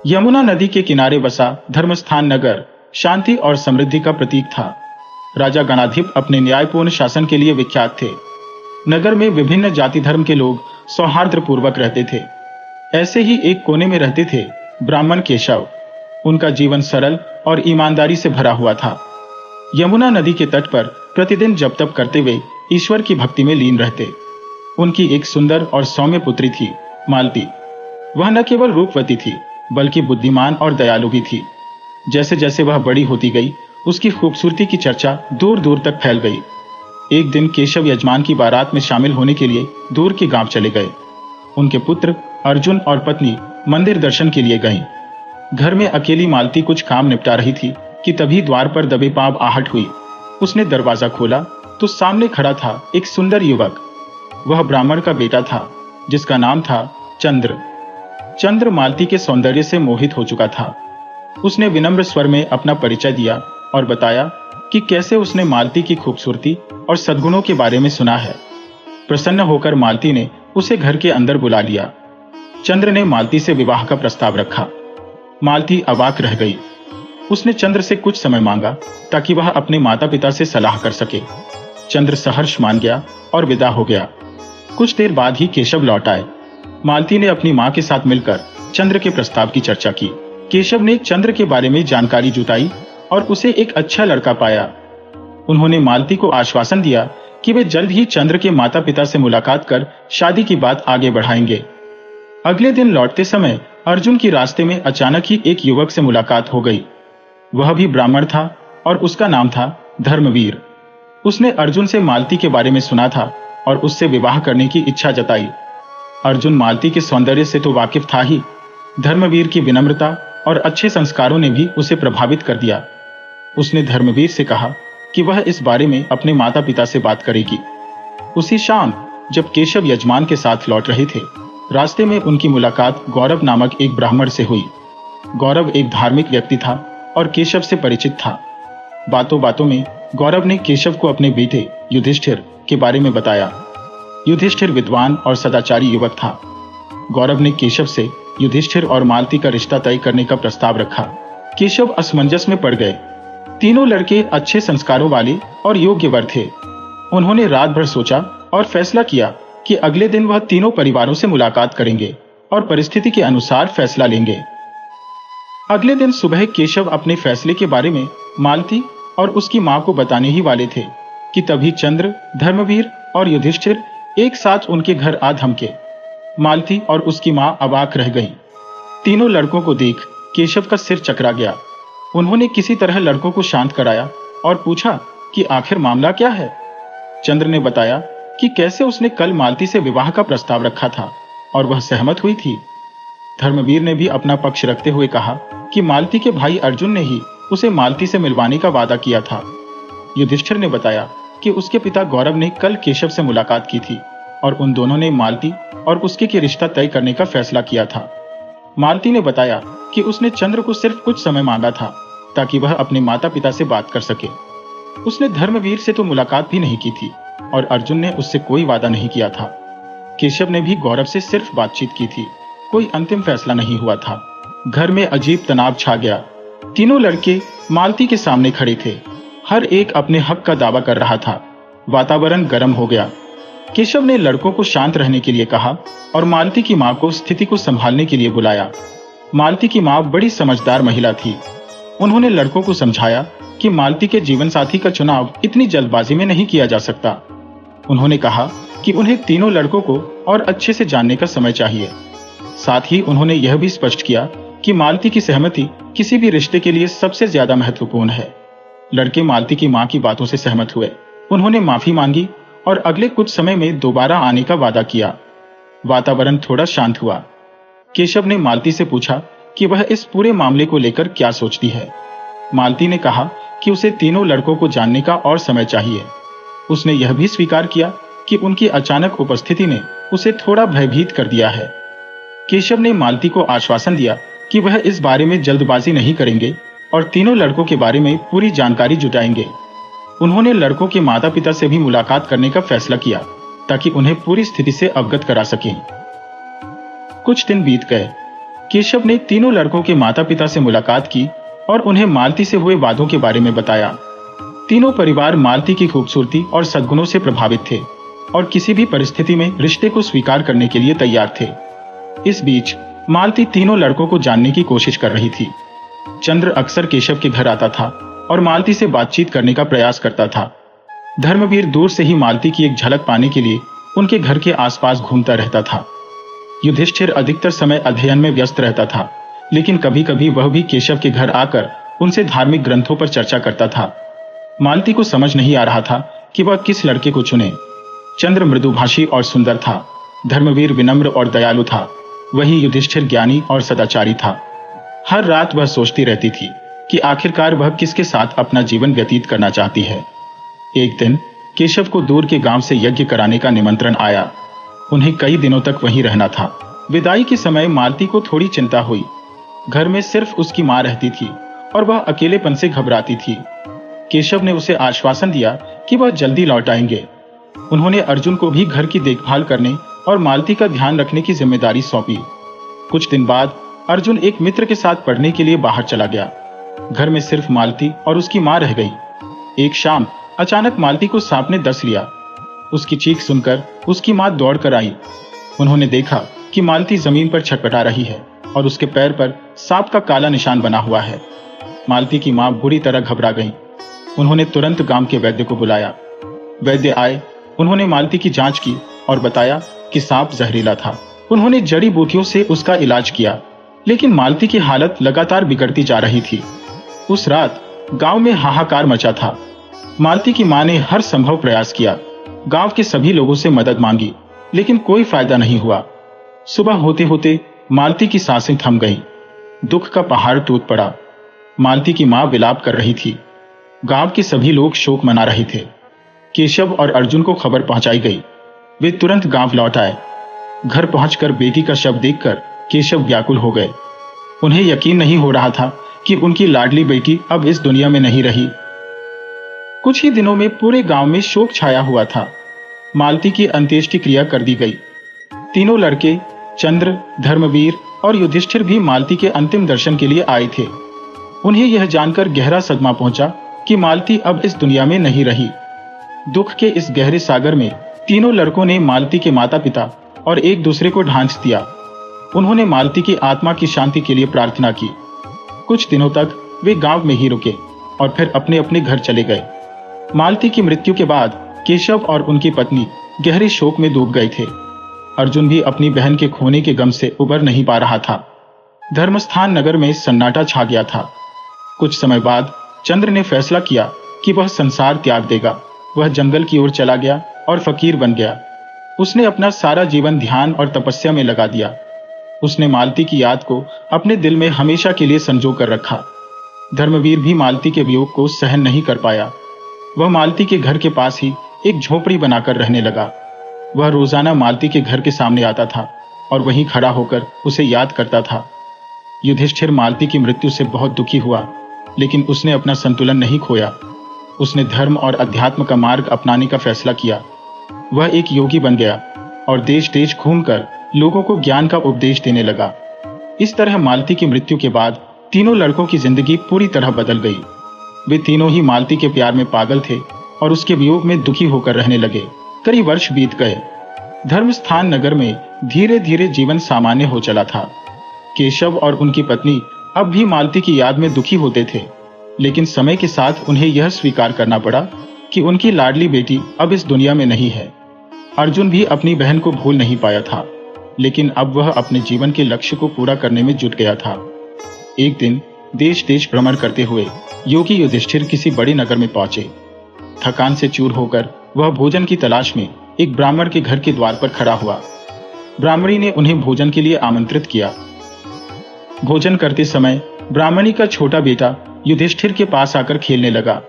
यमुना नदी के किनारे बसा धर्मस्थान नगर शांति और समृद्धि का प्रतीक था। राजा गणाधिप अपने न्यायपूर्ण शासन के लिए विख्यात थे। नगर में विभिन्न जाति धर्म के लोग सौहार्दपूर्वक रहते थे। ऐसे ही एक कोने में रहते थे ब्राह्मण केशव। उनका जीवन सरल और ईमानदारी से भरा हुआ था। यमुना नदी के तट पर प्रतिदिन जप तप करते हुए ईश्वर की भक्ति में लीन रहते। उनकी एक सुंदर और सौम्य पुत्री थी, मालती। वह न केवल रूपवती थी, बल्कि बुद्धिमान और दयालु भी थी। जैसे जैसे वह बड़ी होती गई, उसकी खूबसूरती की चर्चा दूर दूर तक फैल गई। एक दिन केशव यजमान की बारात में शामिल होने के लिए दूर के गांव चले गए। उनके पुत्र अर्जुन और पत्नी मंदिर दर्शन के लिए गईं। घर में अकेली मालती कुछ काम निपटा रही थी कि तभी द्वार पर दबे पांव आहट हुई। उसने दरवाजा खोला तो सामने खड़ा था एक सुंदर युवक। वह ब्राह्मण का बेटा था, जिसका नाम था चंद्र। चंद्र मालती के सौंदर्य से मोहित हो चुका था। उसने विनम्र स्वर में अपना परिचय दिया और बताया कि कैसे उसने मालती की खूबसूरती और सद्गुणों के बारे में सुना है। प्रसन्न होकर मालती ने उसे घर के अंदर बुला लिया। चंद्र ने मालती से विवाह का प्रस्ताव रखा। मालती अवाक रह गई। उसने चंद्र से कुछ समय मांगा ताकि वह अपने माता पिता से सलाह कर सके। चंद्र सहर्ष मान गया और विदा हो गया। कुछ देर बाद ही केशव लौट आए। मालती ने अपनी मां के साथ मिलकर चंद्र के प्रस्ताव की चर्चा की। केशव ने चंद्र के बारे में जानकारी जुटाई और उसे एक अच्छा लड़का पाया। उन्होंने मालती को आश्वासन दिया कि वे जल्द ही चंद्र के माता पिता से मुलाकात कर शादी की बात आगे बढ़ाएंगे। अगले दिन लौटते समय अर्जुन की रास्ते में अचानक ही एक युवक से मुलाकात हो गई। वह भी ब्राह्मण था और उसका नाम था धर्मवीर। उसने अर्जुन से मालती के बारे में सुना था और उससे विवाह करने की इच्छा जताई। अर्जुन मालती के सौंदर्य से तो वाकिफ था ही, धर्मवीर की विनम्रता और अच्छे संस्कारों ने भी उसे प्रभावित कर दिया। उसने धर्मवीर से कहा कि वह इस बारे में अपने माता पिता से बात करेगी। उसी शाम जब केशव यजमान के साथ लौट रहे थे, रास्ते में उनकी मुलाकात गौरव नामक एक ब्राह्मण से हुई। गौरव एक धार्मिक व्यक्ति था और केशव से परिचित था। बातों बातों में गौरव ने केशव को अपने बेटे युधिष्ठिर के बारे में बताया। युधिष्ठिर विद्वान और सदाचारी युवक था। गौरव ने केशव से युधिष्ठिर और मालती का रिश्ता तय करने का प्रस्ताव रखा। केशव असमंजस में पड़ गए। तीनों लड़के अच्छे संस्कारों वाले और योग्य वर थे। उन्होंने रात भर सोचा और फैसला किया कि अगले दिन वह तीनों परिवारों से मुलाकात करेंगे और परिस्थिति के अनुसार फैसला लेंगे। अगले दिन सुबह केशव अपने फैसले के बारे में मालती और उसकी मां को बताने ही वाले थे कि तभी चंद्र, धर्मवीर और युधिष्ठिर एक साथ उनके घर आ धमके। मालती और उसकी मां अवाक रह गईं। तीनों लड़कों को देख केशव का सिर चकरा गया। उन्होंने किसी तरह लड़कों को शांत कराया और पूछा कि आखिर मामला क्या है। चंद्र ने बताया कि कैसे उसने कल मालती से विवाह का प्रस्ताव रखा था और वह सहमत हुई थी। धर्मवीर ने भी अपना पक्ष रखते हुए कहा कि मालती के भाई अर्जुन ने ही उसे मालती से मिलवाने का वादा किया था। युधिष्ठिर ने बताया कि उसके पिता गौरव ने कल केशव से मुलाकात की थी और उन दोनों ने मालती और उसके के रिश्ता तय करने का फैसला किया था। मालती ने बताया कि उसने चंद्र को सिर्फ कुछ समय मांगा था ताकि वह अपने माता पिता से बात कर सके। उसने धर्मवीर से तो मुलाकात भी नहीं की थी और अर्जुन ने उससे कोई वादा नहीं किया था। केशव ने भी गौरव से सिर्फ बातचीत की थी। कोई अंतिम फैसला नहीं हुआ था। घर में अजीब तनाव छा गया। तीनों लड़के मालती के सामने खड़े थे। हर एक अपने हक का दावा कर रहा था। वातावरण गर्म हो गया। केशव ने लड़कों को शांत रहने के लिए कहा और मालती की मां को स्थिति को संभालने के लिए बुलाया। मालती की मां बड़ी समझदार महिला थी। उन्होंने लड़कों को समझाया कि मालती के जीवन साथी का चुनाव इतनी जल्दबाजी में नहीं किया जा सकता। उन्होंने कहा कि उन्हें तीनों लड़कों को और अच्छे से जानने का समय चाहिए। साथ ही उन्होंने यह भी स्पष्ट किया कि मालती की सहमति किसी भी रिश्ते के लिए सबसे ज्यादा महत्वपूर्ण है। लड़के मालती की मां की बातों से सहमत हुए। उन्होंने माफी मांगी और अगले कुछ समय में दोबारा आने का वादा किया। वातावरण थोड़ा शांत हुआ। केशव ने मालती से पूछा कि वह इस पूरे मामले को लेकर क्या सोचती है। मालती ने कहा कि उसे तीनों लड़कों को जानने का और समय चाहिए। उसने यह भी स्वीकार किया कि उनकी अचानक उपस्थिति ने उसे थोड़ा भयभीत कर दिया है। केशव ने मालती को आश्वासन दिया कि वह इस बारे में जल्दबाजी नहीं करेंगे और तीनों लड़कों के बारे में पूरी जानकारी जुटाएंगे। उन्होंने लड़कों के माता पिता से भी मुलाकात करने का फैसला किया ताकि उन्हें पूरी स्थिति से अवगत करा सकें। कुछ दिन बीत गए। केशव ने तीनों लड़कों के माता पिता से मुलाकात की और उन्हें मालती से हुए वादों के बारे में बताया। तीनों परिवार मालती की खूबसूरती और सद्गुणों से प्रभावित थे और किसी भी परिस्थिति में रिश्ते को स्वीकार करने के लिए तैयार थे। इस बीच मालती तीनों लड़कों को जानने की कोशिश कर रही थी। चंद्र अक्सर केशव के घर आता था और मालती से बातचीत करने का प्रयास करता था। धर्मवीर दूर से ही मालती की एक झलक पाने के लिए उनके घर के आसपास घूमता रहता था। युधिष्ठिर अधिकतर समय अध्ययन में व्यस्त रहता था, लेकिन कभी कभी वह भी केशव के घर आकर उनसे धार्मिक ग्रंथों पर चर्चा करता था। मालती को समझ नहीं आ रहा था कि वह किस लड़के को चुने। चंद्र मृदुभाषी और सुंदर था, धर्मवीर विनम्र और दयालु था, वहीं युधिष्ठिर ज्ञानी और सदाचारी था। हर रात वह सोचती रहती थी कि आखिरकार वह किसके साथ अपना जीवन व्यतीत करना चाहती है। एक दिन केशव को दूर के गांव से यज्ञ कराने का निमंत्रण आया। उन्हें कई दिनों तक वहीं रहना था। विदाई के समय मालती को थोड़ी चिंता हुई। घर में सिर्फ उसकी मां रहती थी और वह अकेलेपन से घबराती थी। केशव ने उसे आश्वासन दिया कि वह जल्दी लौट आएंगे। उन्होंने अर्जुन को भी घर की देखभाल करने और मालती का ध्यान रखने की जिम्मेदारी सौंपी। कुछ दिन बाद अर्जुन एक मित्र के साथ पढ़ने के लिए बाहर चला गया। घर में सिर्फ मालती और उसकी मां रह गई। एक शाम अचानक मालती को सांप ने डस लिया। उसकी चीख सुनकर उसकी मां दौड़ कर आई। उन्होंने देखा कि मालती जमीन पर छटपटा रही है और उसके पैर पर सांप का काला निशान बना हुआ है। मालती की मां बुरी तरह घबरा गई। उन्होंने तुरंत गांव के वैद्य को बुलाया। वैद्य आए, उन्होंने मालती की जांच की और बताया कि सांप जहरीला था। उन्होंने जड़ी बूटियों से उसका इलाज किया, लेकिन मालती की हालत लगातार बिगड़ती जा रही थी। उस रात गांव में हाहाकार मचा था। मालती की मां ने हर संभव प्रयास किया। गांव के सभी लोगों से मदद मांगी, लेकिन कोई फायदा नहीं हुआ। सुबह होते होते मालती की सांसें थम गईं। दुख का पहाड़ टूट पड़ा। मालती की मां विलाप कर रही थी। गांव के सभी लोग शोक मना रहे थे। केशव और अर्जुन को खबर पहुंचाई गई। वे तुरंत गांव लौट आए। घर पहुंचकर बेटी का शव देखकर केशव व्याकुल हो गए। उन्हें यकीन नहीं हो रहा था कि उनकी लाडली बेटी अब इस दुनिया में नहीं रही। कुछ ही दिनों में पूरे गांव में शोक छाया हुआ था। मालती की अंत्येष्टि क्रिया कर दी गई। तीनों लड़के चंद्र, धर्मवीर और युधिष्ठिर भी मालती के अंतिम दर्शन के लिए आए थे। उन्हें यह जानकर गहरा सदमा पहुंचा कि मालती अब इस दुनिया में नहीं रही। दुख के इस गहरे सागर में तीनों लड़कों ने मालती के माता पिता और एक दूसरे को ढांस दिया। उन्होंने मालती की आत्मा की शांति के लिए प्रार्थना की। कुछ दिनों तक वे गांव में ही रुके और फिर अपने अपने घर चले गए। मालती की मृत्यु के बाद केशव और उनकी पत्नी गहरे शोक में डूब गए थे। अर्जुन भी अपनी बहन के खोने के गम से उबर नहीं पा रहा था। धर्मस्थान नगर में सन्नाटा छा गया था। कुछ समय बाद चंद्र ने फैसला किया कि वह संसार त्याग देगा। वह जंगल की ओर चला गया और फकीर बन गया। उसने अपना सारा जीवन ध्यान और तपस्या में लगा दिया। उसने मालती की याद को अपने दिल में हमेशा के लिए संजो कर रखा। धर्मवीर भी मालती के वियोग को सहन नहीं कर पाया। वह मालती के घर के पास ही एक झोपड़ी बनाकर रहने लगा। वह रोजाना मालती के घर के सामने आता था और वहीं खड़ा होकर उसे याद करता था। युधिष्ठिर मालती की मृत्यु से बहुत दुखी हुआ, लेकिन उसने अपना संतुलन नहीं खोया। उसने धर्म और अध्यात्म का मार्ग अपनाने का फैसला किया। वह एक योगी बन गया और देश देश घूमकर लोगों को ज्ञान का उपदेश देने लगा। इस तरह मालती की मृत्यु के बाद तीनों लड़कों की जिंदगी पूरी तरह बदल गई। वे तीनों ही मालती के प्यार में पागल थे और उसके वियोग में दुखी होकर रहने लगे। कई वर्ष बीत गए। धर्मस्थान नगर में धीरे धीरे जीवन सामान्य हो चला था। केशव और उनकी पत्नी अब भी मालती की याद में दुखी होते थे, लेकिन समय के साथ उन्हें यह स्वीकार करना पड़ा कि उनकी लाडली बेटी अब इस दुनिया में नहीं है। अर्जुन भी अपनी बहन को भूल नहीं पाया था, लेकिन अब वह अपने जीवन के लक्ष्य को पूरा करने में जुट गया था। एक दिन देश देश भ्रमण करते हुए योगी युधिष्ठिर किसी बड़े नगर में पहुंचे। थकान से चूर होकर वह भोजन की तलाश में एक ब्राह्मण के घर के द्वार पर खड़ा हुआ। ब्राह्मणी ने उन्हें भोजन के लिए आमंत्रित किया। भोजन करते समय ब्राह्मणी का छोटा बेटा युधिष्ठिर के पास आकर खेलने लगा।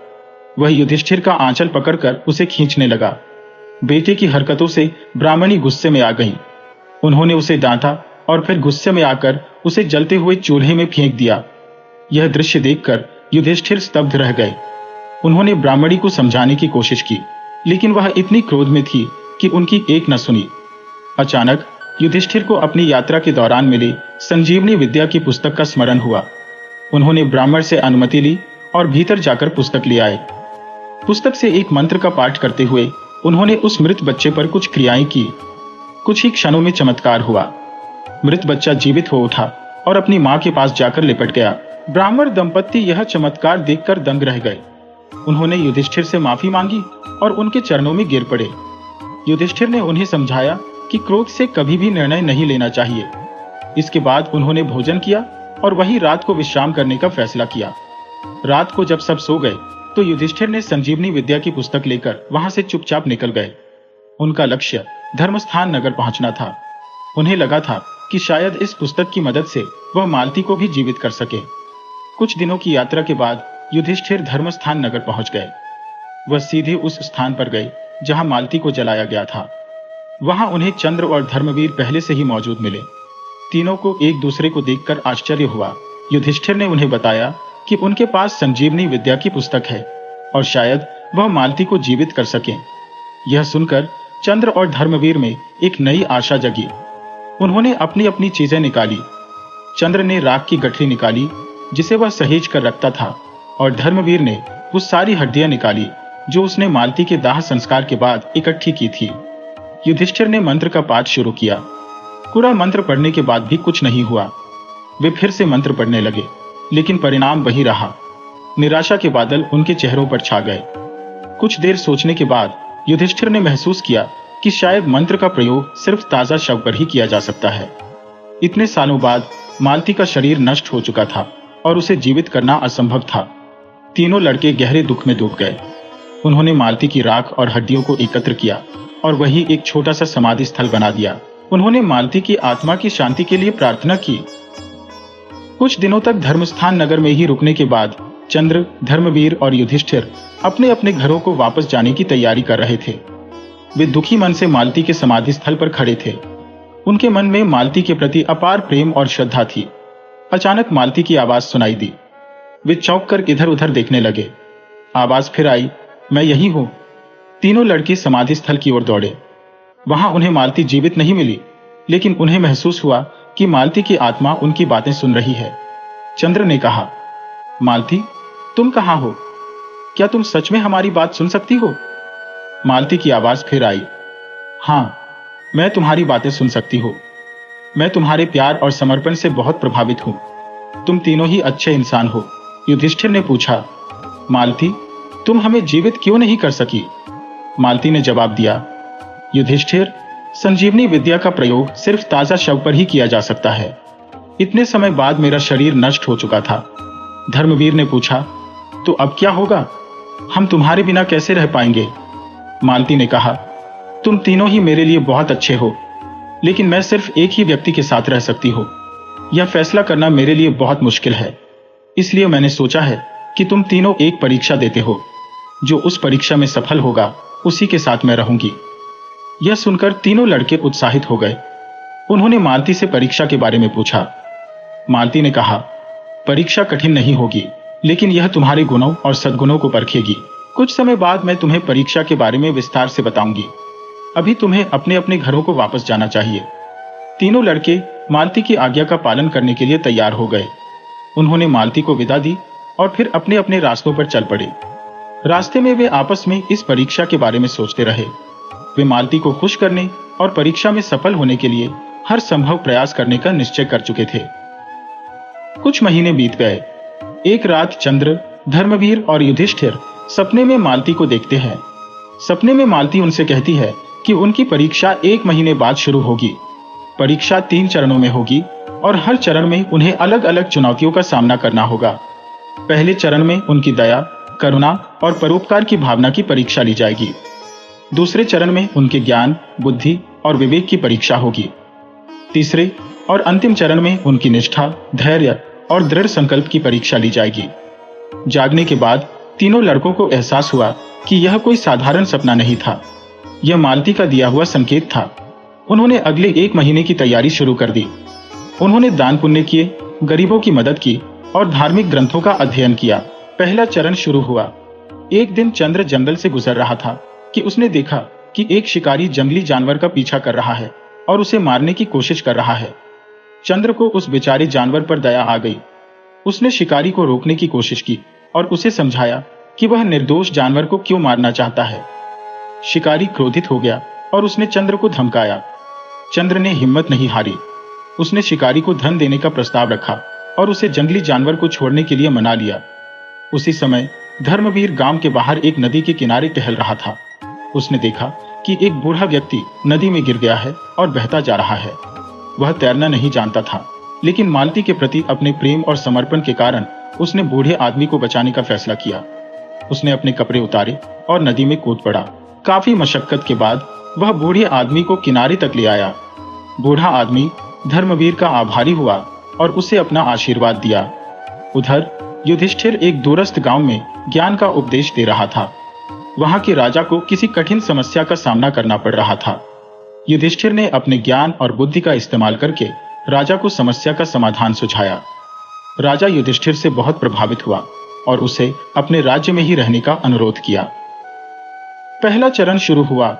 वह युधिष्ठिर का आंचल पकड़कर उसे खींचने लगा। बेटे की हरकतों से ब्राह्मणी गुस्से में आ गई। उन्होंने उसे डांटा और फिर गुस्से में आकर उसे जलते हुए चूल्हे में फेंक दिया। यह दृश्य देखकर युधिष्ठिर स्तब्ध रह गए। उन्होंने ब्राह्मणी को समझाने की कोशिश की, लेकिन वह इतनी क्रोध में थी कि उनकी एक न सुनी। अचानक युधिष्ठिर को अपनी यात्रा के दौरान मिले संजीवनी विद्या की पुस्तक का स्मरण हुआ। उन्होंने ब्राह्मण से अनुमति ली और भीतर जाकर पुस्तक ले आए। पुस्तक से एक मंत्र का पाठ करते हुए उन्होंने उस मृत बच्चे पर कुछ क्रियाएं की। कुछ ही क्षणों में चमत्कार हुआ। मृत बच्चा जीवित हो उठा और अपनी मां के पास जाकर लिपट गया। ब्राह्मण दंपत्ति यह चमत्कार देखकर दंग रह गए। उन्होंने युधिष्ठिर से माफी मांगी और उनके चरणों में गिर पड़े। युधिष्ठिर ने उन्हें समझाया कि क्रोध से कभी भी निर्णय नहीं लेना चाहिए। इसके बाद उन्होंने भोजन किया और वही रात को विश्राम करने का फैसला किया। रात को जब सब सो गए तो युधिष्ठिर ने संजीवनी विद्या की पुस्तक लेकर वहां से चुपचाप निकल गए। उनका लक्ष्य धर्मस्थान नगर पहुंचना था। उन्हें लगा था कि शायद इस पुस्तक की मदद से वह मालती को भी जीवित कर सके। कुछ दिनों की यात्रा के बाद युधिष्ठिर धर्मस्थान नगर पहुंच गए। वह सीधे उस स्थान पर गए जहां मालती को जलाया गया था। वहां उन्हें चंद्र और धर्मवीर पहले से ही मौजूद मिले। तीनों को एक दूसरे को देखकर आश्चर्य हुआ। युधिष्ठिर ने उन्हें बताया कि उनके पास संजीवनी विद्या की पुस्तक है और शायद वह मालती को जीवित कर सकें। यह सुनकर चंद्र और धर्मवीर में एक नई आशा जगी। उन्होंने अपनी अपनी चीजें निकाली। चंद्र ने राख की गठरी निकाली जिसे वह सहेज कर रखता था और धर्मवीर ने वो सारी हड्डियां निकाली जो उसने मालती के दाह संस्कार के बाद इकट्ठी की थी। युधिष्ठिर ने मंत्र का पाठ शुरू किया। पूरा मंत्र पढ़ने के बाद भी कुछ नहीं हुआ। वे फिर से मंत्र पढ़ने लगे, लेकिन परिणाम वही रहा। निराशा के बादल उनके चेहरों पर छा गए। कुछ देर सोचने के बाद युधिष्ठिर ने महसूस किया कि शायद मंत्र का प्रयोग सिर्फ ताजा शव पर ही किया जा सकता है। इतने सालों बाद मालती का शरीर नष्ट हो चुका था और उसे जीवित करना असंभव था। तीनों लड़के गहरे दुख में डूब गए। उन्होंने मालती की राख और हड्डियों को एकत्र किया और वही एक छोटा सा समाधि स्थल बना दिया। उन्होंने मालती की आत्मा की शांति के लिए प्रार्थना की। कुछ दिनों तक धर्मस्थान नगर में ही रुकने के बाद चंद्र, धर्मवीर और युधिष्ठिर अपने अपने घरों को वापस जाने की तैयारी कर रहे थे। वे दुखी मन से मालती के समाधि स्थल पर खड़े थे। उनके मन में मालती के प्रति अपार प्रेम और श्रद्धा थी। अचानक मालती की आवाज सुनाई दी। वे चौंक कर इधर उधर देखने लगे। आवाज फिर आई, मैं यही हूं। तीनों लड़के समाधि स्थल की ओर दौड़े। वहां उन्हें मालती जीवित नहीं मिली, लेकिन उन्हें महसूस हुआ कि मालती की आत्मा उनकी बातें सुन रही है। चंद्र ने कहा, मालती, तुम कहां हो? क्या तुम सच में हमारी बात सुन सकती हो? मालती की आवाज फिर आई, हां, मैं तुम्हारी बातें सुन सकती हूं। मैं तुम्हारे प्यार और समर्पण से बहुत प्रभावित हूं। तुम तीनों ही अच्छे इंसान हो। युधिष्ठिर ने पूछा, मालती, तुम हमें जीवित क्यों नहीं कर सकी? मालती ने जवाब दिया, युधिष्ठिर, संजीवनी विद्या का प्रयोग सिर्फ ताजा शव पर ही किया जा सकता है। इतने समय बाद मेरा शरीर नष्ट हो चुका था। धर्मवीर ने पूछा, तो अब क्या होगा? हम तुम्हारे बिना कैसे रह पाएंगे? मालती ने कहा, तुम तीनों ही मेरे लिए बहुत अच्छे हो, लेकिन मैं सिर्फ एक ही व्यक्ति के साथ रह सकती हूँ। यह फैसला करना मेरे लिए बहुत मुश्किल है। इसलिए मैंने सोचा है कि तुम तीनों एक परीक्षा देते हो। जो उस परीक्षा में सफल होगा उसी के साथ मैं रहूंगी। यह सुनकर तीनों लड़के उत्साहित हो गए। उन्होंने मालती से परीक्षा के बारे में पूछा। मालती ने कहा, परीक्षा कठिन नहीं होगी, लेकिन यह तुम्हारे गुणों और सद्गुणों को परखेगी। कुछ समय बाद मैं तुम्हें परीक्षा के बारे में विस्तार से बताऊंगी। अभी तुम्हें अपने अपने घरों को वापस जाना चाहिए। तीनों लड़के मालती की आज्ञा का पालन करने के लिए तैयार हो गए। उन्होंने मालती को विदा दी और फिर अपने अपने रास्तों पर चल पड़े। रास्ते में वे आपस में इस परीक्षा के बारे में सोचते रहे। वे मालती को खुश करने और परीक्षा में सफल होने के लिए हर संभव प्रयास करने का निश्चय कर चुके थे। कुछ महीने बीत गए। एक रात चंद्र, धर्मवीर और युधिष्ठिर सपने में मालती को देखते हैं। सपने में मालती उनसे कहती है कि उनकी परीक्षा 1 महीने बाद शुरू होगी। परीक्षा 3 चरणों में होगी और हर चरण में उन्हें अलग अलग चुनौतियों का सामना करना होगा। पहले चरण में उनकी दया, करुणा और परोपकार की भावना की परीक्षा ली जाएगी। दूसरे चरण में उनके ज्ञान, बुद्धि और विवेक की परीक्षा होगी। तीसरे और अंतिम चरण में उनकी निष्ठा, धैर्य और दृढ़ संकल्प की परीक्षा ली जाएगी। जागने के बाद तीनों लड़कों को एहसास हुआ कि यह कोई साधारण सपना नहीं था। यह मालती का दिया हुआ संकेत था। उन्होंने अगले 1 महीने की तैयारी शुरू कर दी। उन्होंने दान पुण्य किए, गरीबों की मदद की और धार्मिक ग्रंथों का अध्ययन किया। पहला चरण शुरू हुआ। एक दिन चंद्र जंगल से गुजर रहा था कि उसने देखा कि एक शिकारी जंगली जानवर का पीछा कर रहा है और उसे मारने की कोशिश कर रहा है। चंद्र को उस बेचारे जानवर पर दया आ गई। उसने शिकारी को रोकने की कोशिश की और उसे समझाया कि वह निर्दोष जानवर को क्यों मारना चाहता है। शिकारी क्रोधित हो गया और उसने चंद्र को धमकाया। चंद्र ने हिम्मत नहीं हारी। उसने शिकारी को धन देने का प्रस्ताव रखा और उसे जंगली जानवर को छोड़ने के लिए मना लिया। उसी समय धर्मवीर गांव के बाहर एक नदी के किनारे टहल रहा था। उसने देखा कि एक बूढ़ा व्यक्ति नदी में गिर गया है और बहता जा रहा है। वह तैरना नहीं जानता था, लेकिन मालती के प्रति अपने प्रेम और समर्पण के कारण उसने बूढ़े आदमी को बचाने का फैसला किया। उसने अपने कपड़े उतारे और नदी में कूद पड़ा। काफी मशक्कत के बाद वह बूढ़े आदमी को किनारे तक ले आया। बूढ़ा आदमी धर्मवीर का आभारी हुआ और उसे अपना आशीर्वाद दिया। उधर युधिष्ठिर एक दूरस्थ गांव में ज्ञान का उपदेश दे रहा था। वहां के राजा को किसी कठिन समस्या का सामना करना पड़ रहा था। युधिष्ठिर ने अपने ज्ञान और बुद्धि का इस्तेमाल करके राजा को समस्या का समाधान सुझाया। राजा युधिष्ठिर से बहुत प्रभावित हुआ और उसे अपने राज्य में ही रहने का अनुरोध किया। पहला चरण शुरू हुआ।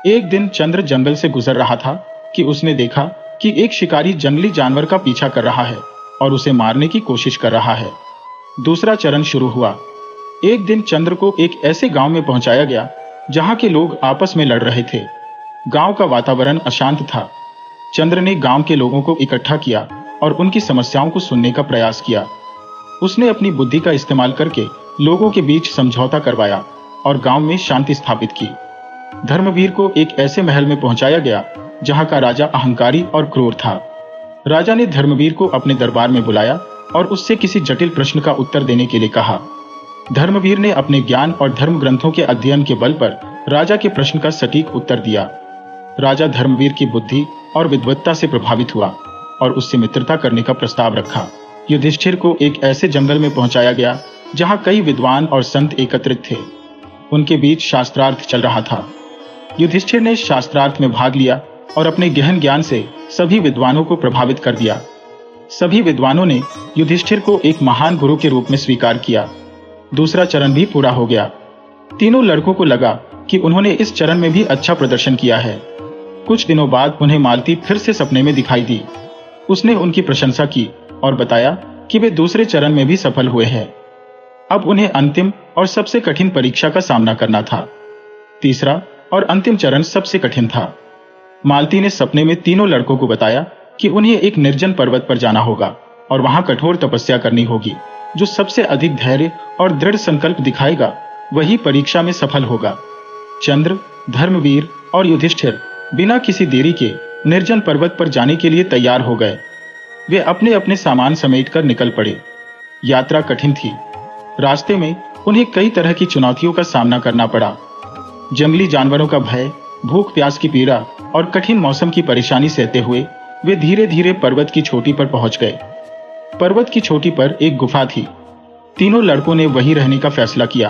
एक दिन चंद्र जंगल से गुजर रहा था कि उसने देखा कि एक शिकारी जंगली जानवर का पीछा कर रहा है और उसे मारने की कोशिश कर रहा है। दूसरा चरण शुरू हुआ। एक दिन चंद्र को एक ऐसे गांव में पहुंचाया गया जहां के लोग आपस में लड़ रहे थे। गांव का वातावरण अशांत था। चंद्र ने गांव के लोगों को इकट्ठा किया और उनकी समस्याओं को सुनने का प्रयास किया। उसने अपनी बुद्धि का इस्तेमाल करके लोगों के बीच समझौता करवाया और गांव में शांति स्थापित की। धर्मवीर को एक ऐसे महल में पहुंचाया गया जहां का राजा अहंकारी और क्रूर था। राजा ने धर्मवीर को अपने दरबार में बुलाया और उससे किसी जटिल प्रश्न का उत्तर देने के लिए कहा। धर्मवीर ने अपने ज्ञान और धर्म ग्रंथों के अध्ययन के बल पर राजा के प्रश्न का सटीक उत्तर दिया। राजा धर्मवीर की बुद्धि और विद्वत्ता से प्रभावित हुआ और उससे मित्रता करने का प्रस्ताव रखा। युधिष्ठिर को एक ऐसे जंगल में पहुंचाया गया जहां कई विद्वान और संत एकत्रित थे। उनके बीच शास्त्रार्थ चल रहा था। युधिष्ठिर ने शास्त्रार्थ में भाग लिया और अपने गहन ज्ञान से सभी विद्वानों को प्रभावित कर दिया। सभी विद्वानों ने युधिष्ठिर को एक महान गुरु के रूप में स्वीकार किया। दूसरा चरण भी पूरा हो गया। तीनों लड़कों को लगा कि उन्होंने इस चरण में भी अच्छा प्रदर्शन किया है। कुछ दिनों बाद उन्हें मालती फिर से सपने में दिखाई दी। उसने उनकी प्रशंसा की और बताया कि वे दूसरे चरण में भी सफल हुए हैं। अब उन्हें अंतिम और सबसे कठिन परीक्षा का सामना करना था। तीसरा और अंतिम चरण सबसे कठिन था। मालती ने सपने में तीनों लड़कों को बताया कि उन्हें एक निर्जन पर्वत पर जाना होगा और वहां कठोर तपस्या करनी होगी। जो सबसे अधिक धैर्य और दृढ़ संकल्प दिखाएगा वही परीक्षा में सफल होगा। चंद्र, धर्मवीर और युधिष्ठिर बिना किसी देरी के निर्जन पर्वत पर जाने के लिए तैयार हो गए। वे अपने अपने सामान समेटकर निकल पड़े। यात्रा कठिन थी। रास्ते में उन्हें कई तरह की चुनौतियों का सामना करना पड़ा। जंगली जानवरों का भय, भूख प्यास की पीड़ा और कठिन मौसम की परेशानी सहते हुए वे धीरे धीरे पर्वत की चोटी पर पहुंच गए। पर्वत की चोटी पर एक गुफा थी। तीनों लड़कों ने वहीं रहने का फैसला किया।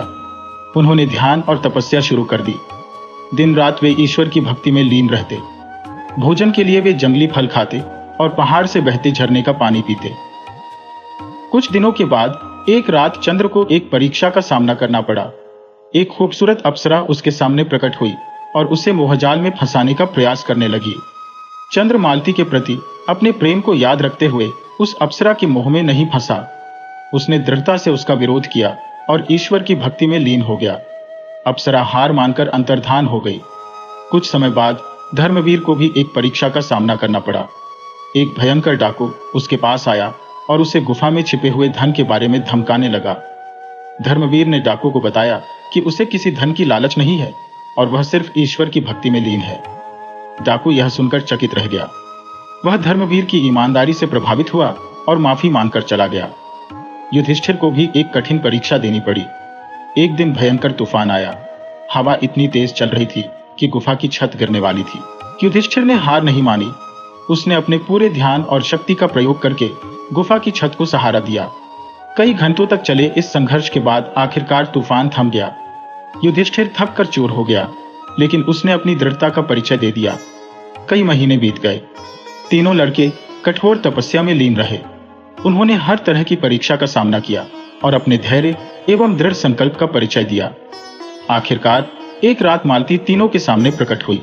उन्होंने ध्यान और तपस्या शुरू कर दी। दिन रात वे ईश्वर की भक्ति में लीन रहते। भोजन के लिए वे जंगली फल खाते और पहाड़ से बहते झरने का पानी पीते। कुछ दिनों के बाद एक रात चंद्र को एक परीक्षा का सामना करना पड़ा। एक खूबसूरत अप्सरा उसके सामने प्रकट हुई और उसे मोहजाल में फंसाने का प्रयास करने लगी। चंद्र मालती के प्रति अपने प्रेम को याद रखते हुए उस अप्सरा के मोह में नहीं फंसा। उसने दृढ़ता से उसका विरोध किया और ईश्वर की भक्ति में लीन हो गया। अप्सरा हार मानकर अंतर्धान हो गई। कुछ समय बाद धर्मवीर को भी एक परीक्षा का सामना करना पड़ा। एक भयंकर डाकू उसके पास आया और उसे गुफा में छिपे हुए धन के बारे में धमकाने लगा। धर्मवीर ने डाकू को बताया कि उसे किसी धन की लालच नहीं है और वह सिर्फ ईश्वर की भक्ति में लीन है। डाकू यह सुनकर चकित रह गया। वह धर्मवीर की ईमानदारी से प्रभावित हुआ और माफी मांगकर चला गया। युधिष्ठिर को भी एक कठिन परीक्षा देनी पड़ी। एक दिन भयंकर तूफान आया। हवा इतनी तेज चल रही थी कि गुफा की छत गिरने वाली थी। युधिष्ठिर ने हार नहीं मानी। उसने अपने पूरे ध्यान और शक्ति का प्रयोग करके गुफा की छत को सहारा दिया। कई घंटों तक चले इस संघर्ष के बाद आखिरकार तूफान थम गया। युधिष्ठिर थक कर चूर हो गया, लेकिन उसने अपनी दृढ़ता का परिचय दे दिया। कई महीने बीत गए। तीनों लड़के कठोर तपस्या में लीन रहे। उन्होंने हर तरह की परीक्षा का सामना किया और अपने धैर्य एवं दृढ़ संकल्प का परिचय दिया। आखिरकार एक रात मालती तीनों के सामने प्रकट हुई।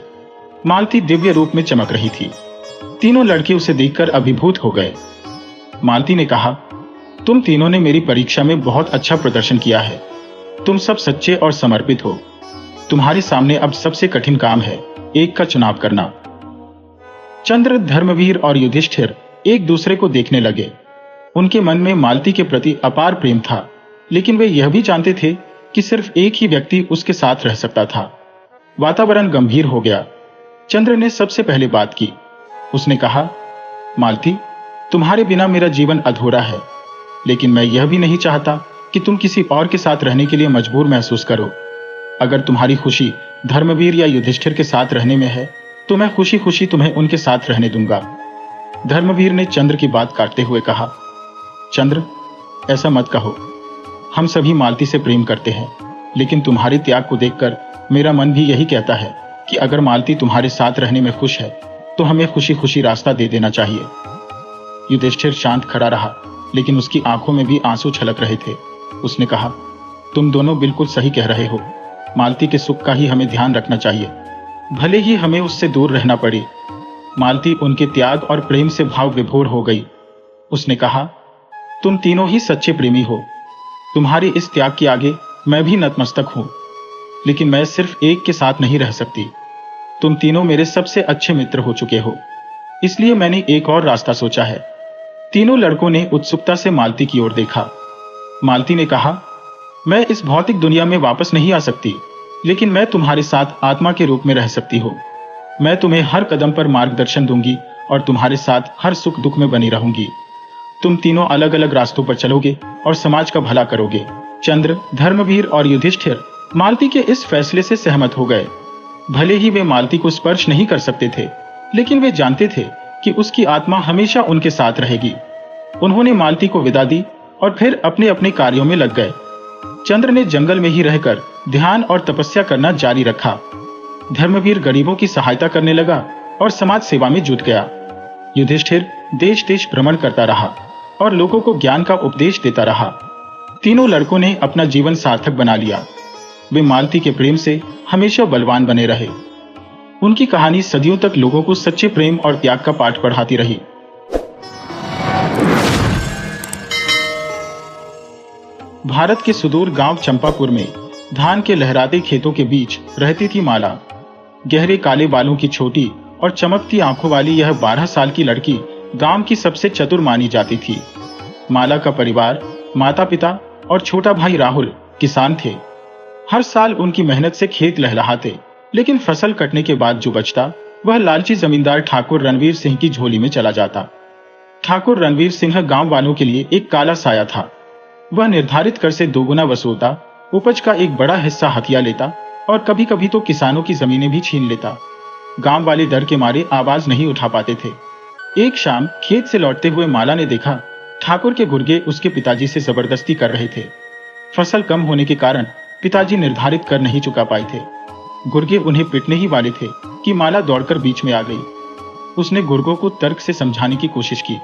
मालती दिव्य रूप में चमक रही थी। तीनों लड़के उसे देखकर अभिभूत हो गए। मालती ने कहा, तुम तीनों ने मेरी परीक्षा में बहुत अच्छा प्रदर्शन किया है। तुम सब सच्चे और समर्पित हो। तुम्हारे सामने अब सबसे कठिन काम है, एक का चुनाव करना। चंद्र, धर्मवीर और युधिष्ठिर एक दूसरे को देखने लगे। उनके मन में मालती के प्रति अपार प्रेम था, लेकिन वे यह भी जानते थे कि सिर्फ एक ही व्यक्ति उसके साथ रह सकता था। वातावरण गंभीर हो गया। चंद्र ने सबसे पहले बात की। उसने कहा, मालती, तुम्हारे बिना मेरा जीवन अधूरा है, लेकिन मैं यह भी नहीं चाहता कि तुम किसी और के साथ रहने के लिए मजबूर महसूस करो। अगर तुम्हारी खुशी धर्मवीर या युधिष्ठिर के साथ रहने में है, तो मैं खुशी खुशी तुम्हें उनके साथ रहने दूंगा। धर्मवीर ने चंद्र की बात काटते हुए कहा, चंद्र, ऐसा मत कहो। हम सभी मालती से प्रेम करते हैं, लेकिन तुम्हारे त्याग को देखकर मेरा मन भी यही कहता है कि अगर मालती तुम्हारे साथ रहने में खुश है, तो हमें खुशी खुशी रास्ता दे देना चाहिए। युधिष्ठिर शांत खड़ा रहा, लेकिन उसकी आंखों में भी आंसू छलक रहे थे। उसने कहा, तुम दोनों बिल्कुल सही कह रहे हो। मालती के सुख का ही हमें ध्यान रखना चाहिए, भले ही हमें उससे दूर रहना पड़े। मालती उनके त्याग और प्रेम से भाव विभोर हो गई। उसने कहा, तुम तीनों ही सच्चे प्रेमी हो। तुम्हारे इस त्याग के आगे मैं भी नतमस्तक हूं, लेकिन मैं सिर्फ एक के साथ नहीं रह सकती। तुम तीनों मेरे सबसे अच्छे मित्र हो चुके हो, इसलिए मैंने एक और रास्ता सोचा है। तीनों लड़कों ने उत्सुकता से मालती की ओर देखा। मालती ने कहा, मैं इस भौतिक दुनिया में वापस नहीं आ सकती, लेकिन मैं तुम्हारे साथ आत्मा के रूप में रह सकती हूँ। मैं तुम्हें हर कदम पर मार्गदर्शन दूंगी और तुम्हारे साथ हर सुख दुख में बनी रहूंगी। तुम तीनों अलग अलग रास्तों पर चलोगे और समाज का भला करोगे। चंद्र, धर्मवीर और युधिष्ठिर मालती के इस फैसले से सहमत हो गए। भले ही वे मालती को स्पर्श नहीं कर सकते थे, लेकिन वे जानते थे कि उसकी आत्मा हमेशा उनके साथ रहेगी। उन्होंने मालती को विदा दी और फिर अपने अपने कार्यों में लग गए। चंद्र ने जंगल में ही रहकर ध्यान और तपस्या करना जारी रखा। धर्मवीर गरीबों की सहायता करने लगा और समाज सेवा में जुट गया। युधिष्ठिर देश देश भ्रमण करता रहा और लोगों को ज्ञान का उपदेश देता रहा। तीनों लड़कों ने अपना जीवन सार्थक बना लिया। वे मालती के प्रेम से हमेशा बलवान बने रहे। उनकी कहानी सदियों तक लोगों को सच्चे प्रेम और त्याग का पाठ पढ़ाती रही। भारत के सुदूर गांव चंपापुर में धान के लहराते खेतों के बीच रहती थी माला। गहरे काले बालों की छोटी और चमकती आंखों वाली यह 12 साल की लड़की गांव की सबसे चतुर मानी जाती थी। माला का परिवार, माता पिता और छोटा भाई राहुल किसान थे। हर साल उनकी मेहनत से खेत लहलहाते, लेकिन फसल कटने के बाद जो बचता वह लालची जमींदार ठाकुर रणवीर सिंह की झोली में चला जाता। ठाकुर रणवीर सिंह गांव वालों के लिए एक काला साया था। वह निर्धारित कर से दोगुना वसूलता, उपज का एक बड़ा हिस्सा हथिया लेता और कभी कभी तो किसानों की जमीनें भी छीन लेता। गांव वाले डर के मारे आवाज नहीं उठा पाते थे। एक शाम खेत से लौटते हुए माला ने देखा ठाकुर के गुर्गे उसके पिताजी से जबरदस्ती कर रहे थे। फसल कम होने के कारण पिताजी निर्धारित कर नहीं चुका पाए थे। गुर्गे उन्हें पीटने ही वाले थे कि माला दौड़कर बीच में आ गई। उसने गुर्गों को तर्क से समझाने की कोशिश की।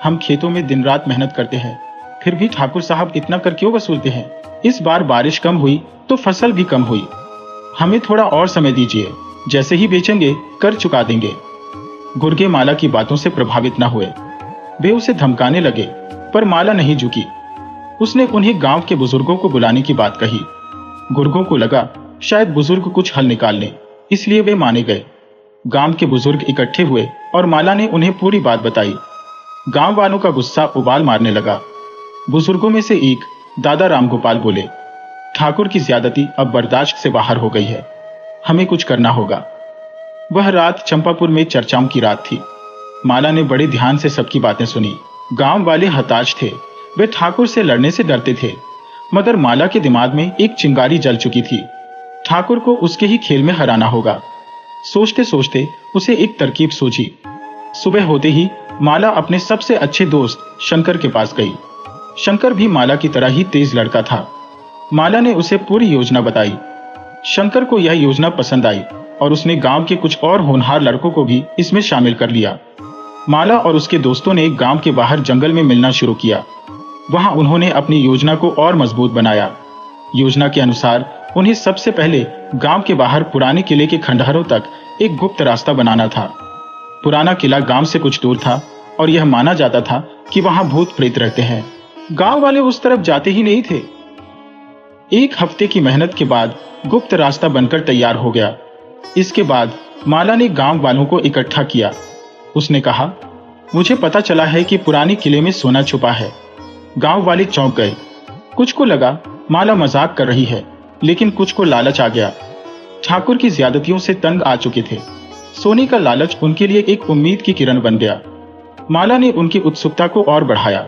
हम खेतों में दिन रात मेहनत करते हैं, फिर भी ठाकुर साहब इतना कर क्यों वसूलते हैं? इस बार बारिश कम हुई तो फसल भी कम हुई। हमें थोड़ा और समय दीजिए, जैसे ही बेचेंगे कर चुका देंगे। गुर्गे माला की बातों से प्रभावित न हुए। वे उसे धमकाने लगे, पर माला नहीं झुकी। उसने उन्हें गांव के बुजुर्गों को बुलाने की बात कही। गुर्गों को लगा शायद बुजुर्ग कुछ हल निकाल लें, इसलिए वे माने गए। गांव के बुजुर्ग इकट्ठे हुए और माला ने उन्हें पूरी बात बताई। गांव वालों का गुस्सा उबाल मारने लगा। बुजुर्गों में से एक दादा रामगोपाल बोले, ठाकुर की ज्यादती अब बर्दाश्त से बाहर हो गई है, हमें कुछ करना होगा। वह रात चंपापुर में चर्चाओं की रात थी। माला ने बड़े ध्यान से सबकी बातें सुनी। गांव वाले हताश थे, वे ठाकुर से लड़ने से डरते थे, मगर माला के दिमाग में एक चिंगारी जल चुकी थी। ठाकुर को उसके ही खेल में हराना होगा। सोचते सोचते उसे एक तरकीब सूझी। सुबह होते ही माला अपने सबसे अच्छे दोस्त शंकर के पास गई। शंकर भी माला की तरह ही तेज लड़का था। माला ने उसे पूरी योजना बताई। शंकर को यह योजना पसंद आई और उसने गांव के कुछ और होनहार लड़कों को भी इसमें शामिल कर लिया। माला और उसके दोस्तों ने गांव के बाहर जंगल में मिलना शुरू किया। वहां उन्होंने अपनी योजना को और मजबूत बनाया। योजना के अनुसार उन्हें सबसे पहले गांव के बाहर पुराने किले के खंडहरों तक एक गुप्त रास्ता बनाना था। पुराना किला गांव से कुछ दूर था और यह माना जाता था कि वहां भूत प्रेत रहते हैं। गांव वाले उस तरफ जाते ही नहीं थे। एक हफ्ते की मेहनत के बाद गुप्त रास्ता बनकर तैयार हो गया। इसके बाद माला ने गांव वालों को इकट्ठा किया। उसने कहा, मुझे पता चला है कि पुराने किले में सोना छुपा है। गांव वाले चौंक गए। कुछ को लगा माला मजाक कर रही है, लेकिन कुछ को लालच आ गया। ठाकुर की ज्यादतियों से तंग आ चुके थे। सोने का लालच उनके लिए एक उम्मीद की किरण बन गया। माला ने उनकी उत्सुकता को और बढ़ाया।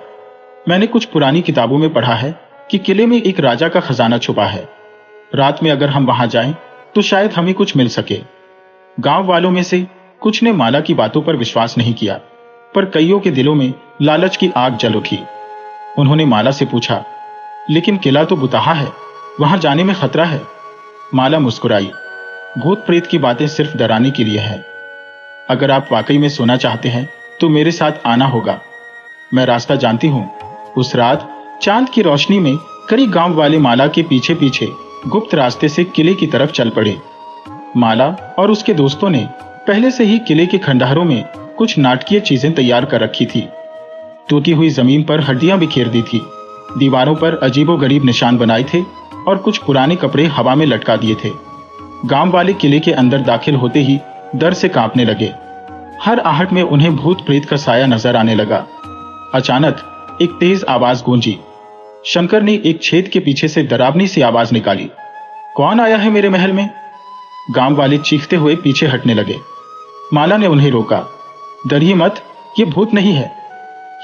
मैंने कुछ पुरानी किताबों में पढ़ा है कि किले में एक राजा का खजाना छुपा है। रात में अगर हम वहां जाएं तो शायद हमें कुछ मिल सके। गांव वालों में से कुछ ने माला की बातों पर विश्वास नहीं किया, पर कईयों के दिलों में लालच की आग जल उठी। उन्होंने माला से पूछा, लेकिन किला तो बुताहा है, वहां जाने में खतरा है। माला मुस्कुराई। भूत प्रेत की बातें सिर्फ डराने के लिए है। अगर आप वाकई में सोना चाहते हैं तो मेरे साथ आना होगा। मैं रास्ता जानती हूं। उस रात चांद की रोशनी में कई गांव वाले माला के पीछे पीछे गुप्त रास्ते से किले की तरफ चल पड़े। माला और उसके दोस्तों ने पहले से ही किले के खंडहरों में कुछ नाटकीय चीजें तैयार कर रखी थी। टूटी हुई जमीन पर हड्डियां बिखेर दी थी, दीवारों पर अजीबोगरीब निशान बनाए थे और कुछ पुराने कपड़े हवा में लटका दिए थे। गांव वाले किले के अंदर दाखिल होते ही डर से कांपने लगे। हर आहट में उन्हें भूत प्रेत का साया नजर आने लगा। अचानक एक तेज आवाज गूंजी। शंकर ने एक छेद के पीछे से डरावनी सी आवाज निकाली, कौन आया है मेरे महल में? गांव वाले चीखते हुए पीछे हटने लगे। माला ने उन्हें रोका, डरिए मत, ये भूत नहीं है,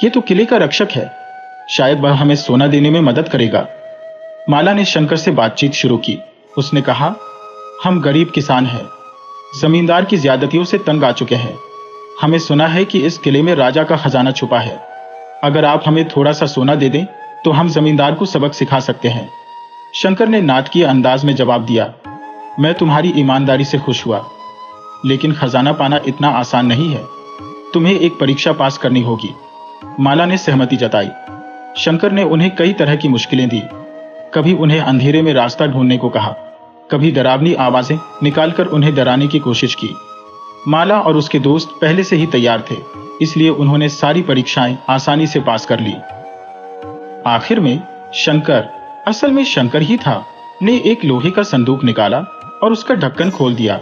ये तो किले का रक्षक है। शायद वह हमें सोना देने में मदद करेगा। माला ने शंकर से बातचीत शुरू की। उसने कहा, हम गरीब किसान हैं, जमींदार की ज्यादतियों से तंग आ चुके हैं। हमें सुना है कि इस किले में राजा का खजाना छुपा है। अगर आप हमें थोड़ा सा सोना दे दें तो हम जमींदार को सबक सिखा सकते हैं। शंकर ने नाटकीय अंदाज में जवाब दिया, मैं तुम्हारी ईमानदारी से खुश हुआ, लेकिन खजाना पाना इतना आसान नहीं है। तुम्हें एक परीक्षा पास करनी होगी। माला ने सहमति जताई। शंकर ने उन्हें कई तरह की मुश्किलें दी। कभी उन्हें अंधेरे में रास्ता ढूंढने को कहा, कभी डरावनी आवाजें निकालकर उन्हें डराने की कोशिश की। माला और उसके दोस्त पहले से ही तैयार थे, इसलिए उन्होंने सारी परीक्षाएं आसानी से पास कर ली। आखिर में शंकर, असल में शंकर ही था, ने एक लोहे का संदूक निकाला और उसका ढक्कन खोल दिया।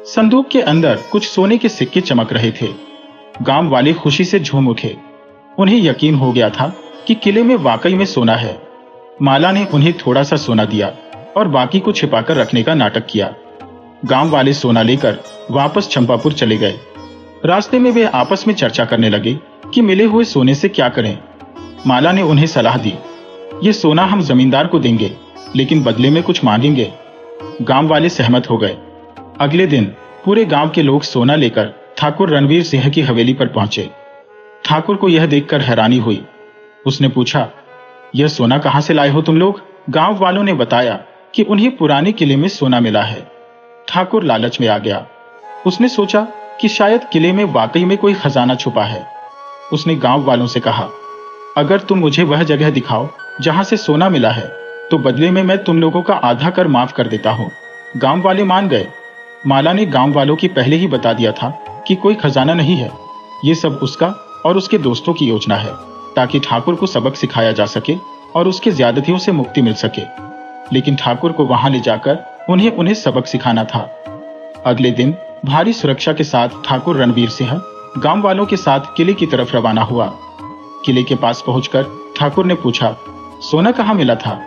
संदूक के अंदर कुछ सोने के सिक्के चमक रहे थे। गांव वाले खुशी से झूम उठे। उन्हें यकीन हो गया था कि किले में वाकई में सोना है। माला ने उन्हें थोड़ा सा सोना दिया और बाकी को छिपाकर रखने का नाटक किया। गांव वाले सोना लेकर वापस चंपापुर चले गए। रास्ते में वे आपस में चर्चा करने लगे कि मिले हुए सोने से क्या करें। माला ने उन्हें सलाह दी, ये सोना हम जमींदार को देंगे, लेकिन बदले में कुछ मांगेंगे। गांव वाले सहमत हो गए। अगले दिन पूरे गांव के लोग सोना लेकर ठाकुर रणवीर सिंह की हवेली पर पहुंचे। ठाकुर को यह देखकर हैरानी हुई। उसने पूछा, यह सोना कहां से लाए हो तुम लोग? गांव वालों ने बताया कि उन्हें पुराने किले में सोना मिला है। ठाकुर लालच में आ गया। उसने सोचा कि शायद किले में वाकई में कोई खजाना छुपा है। उसने गांव वालों से कहा, अगर तुम मुझे वह जगह दिखाओ जहां से सोना मिला है तो बदले में मैं तुम लोगों का आधा कर माफ कर देता हूं। गांव वाले मान गए। माला ने गांव वालों की पहले ही बता दिया था कि कोई खजाना नहीं है। ये सब उसका और उसके दोस्तों की योजना है, ताकि ठाकुर को सबक सिखाया जा सके और उसके ज्यादतियों से मुक्ति मिल सके। लेकिन ठाकुर को वहां ले जाकर उन्हें सबक सिखाना था। अगले दिन भारी सुरक्षा के साथ ठाकुर रणवीर सिंह गांव वालों के साथ किले की तरफ रवाना हुआ। किले के पास पहुंचकर ठाकुर ने पूछा, सोना कहां मिला था?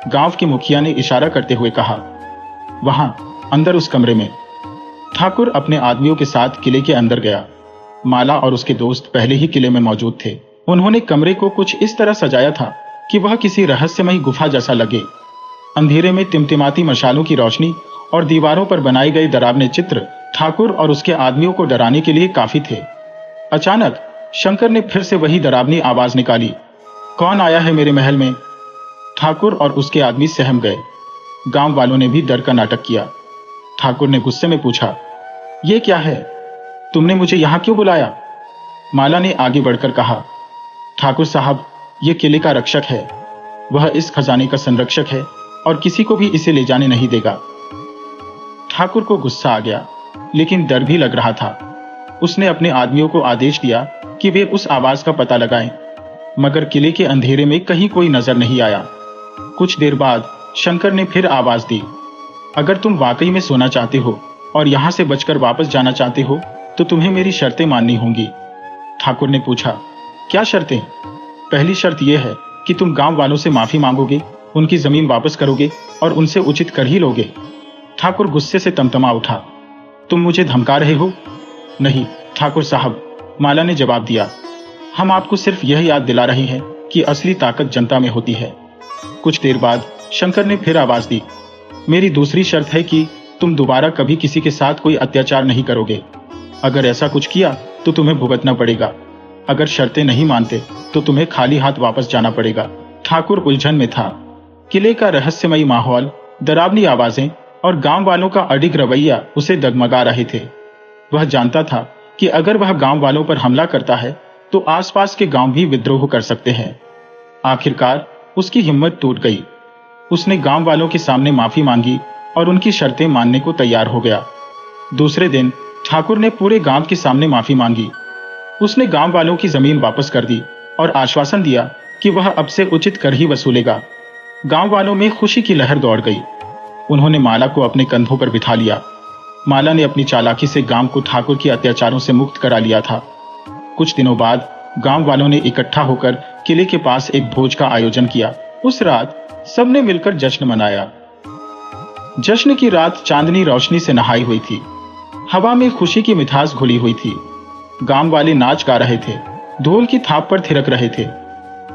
गांव के मुखिया ने इशारा करते हुए कहा, वहां अंदर उस कमरे में। ठाकुर अपने आदमियों के साथ किले के अंदर गया। माला और उसके दोस्त पहले ही किले में मौजूद थे। उन्होंने कमरे को कुछ इस तरह सजाया था कि वह किसी रहस्यमयी गुफा जैसा लगे। अंधेरे में टिमटिमाती मशालों की रोशनी और दीवारों पर बनाए गए डरावने चित्र ठाकुर और उसके आदमियों को डराने के लिए काफी थे। अचानक शंकर ने फिर से वही डरावनी आवाज निकाली, कौन आया है मेरे महल में? ठाकुर और उसके आदमी सहम गए। गांव वालों ने भी डर का नाटक किया। ठाकुर ने गुस्से में पूछा, यह क्या है? तुमने मुझे यहां क्यों बुलाया? माला ने आगे बढ़कर कहा, ठाकुर साहब, यह किले का रक्षक है। वह इस खजाने का संरक्षक है और किसी को भी इसे ले जाने नहीं देगा। ठाकुर को गुस्सा आ गया, लेकिन डर भी लग रहा था। उसने अपने आदमियों को आदेश दिया कि वे उस आवाज का पता लगाएं, मगर किले के अंधेरे में कहीं कोई नजर नहीं आया। कुछ देर बाद शंकर ने फिर आवाज दी, अगर तुम वाकई में सोना चाहते हो और यहां से बचकर वापस जाना चाहते हो तो तुम्हें मेरी शर्तें माननी होंगी। ठाकुर ने पूछा, क्या शर्तें? पहली शर्त यह है कि तुम गांव वालों से माफी मांगोगे, उनकी जमीन वापस करोगे और उनसे उचित कर ही लोगे। ठाकुर गुस्से से तमतमा उठा, तुम मुझे धमका रहे हो? नहीं ठाकुर साहब, माला ने जवाब दिया, हम आपको सिर्फ यह याद दिला रहे हैं कि असली ताकत जनता में होती है। कुछ देर बाद शंकर ने फिर आवाज दी, मेरी दूसरी शर्त है कि तुम दोबारा कभी किसी के साथ कोई अत्याचार नहीं करोगे। अगर ऐसा कुछ किया तो तुम्हें भुगतना पड़ेगा। अगर शर्तें नहीं मानते तो तुम्हें खाली हाथ वापस जाना पड़ेगा। ठाकुर उलझन में था। किले का रहस्यमयी माहौल, डरावनी आवाजें और गांव वालों का अडिग रवैया उसे डगमगा रहे थे। वह जानता था कि अगर वह गांव वालों पर हमला करता है तो आसपास के गांव भी विद्रोह कर सकते हैं। आखिरकार उसकी हिम्मत टूट गई। उसने गांव वालों के सामने माफी मांगी और उनकी शर्तें मानने को तैयार हो गया। दूसरे दिन ठाकुर ने पूरे गांव के सामने माफी मांगी। उसने गांव वालों की जमीन वापस कर दी और आश्वासन दिया कि वह अब से उचित कर ही वसूलेगा। गांव वालों में खुशी की लहर दौड़ गई। उन्होंने माला को अपने कंधों पर बिठा लिया। माला ने अपनी चालाकी से गांव को ठाकुर के अत्याचारों से मुक्त करा लिया था। कुछ दिनों बाद गांव वालों ने इकट्ठा होकर किले के पास एक भोज का आयोजन किया। उस रात सबने मिलकर जश्न मनाया। जश्न की रात चांदनी रोशनी से नहाई हुई थी। हवा में खुशी की मिठास घुली हुई थी। गांव वाले नाच गा रहे थे, ढोल की थाप पर थिरक रहे थे।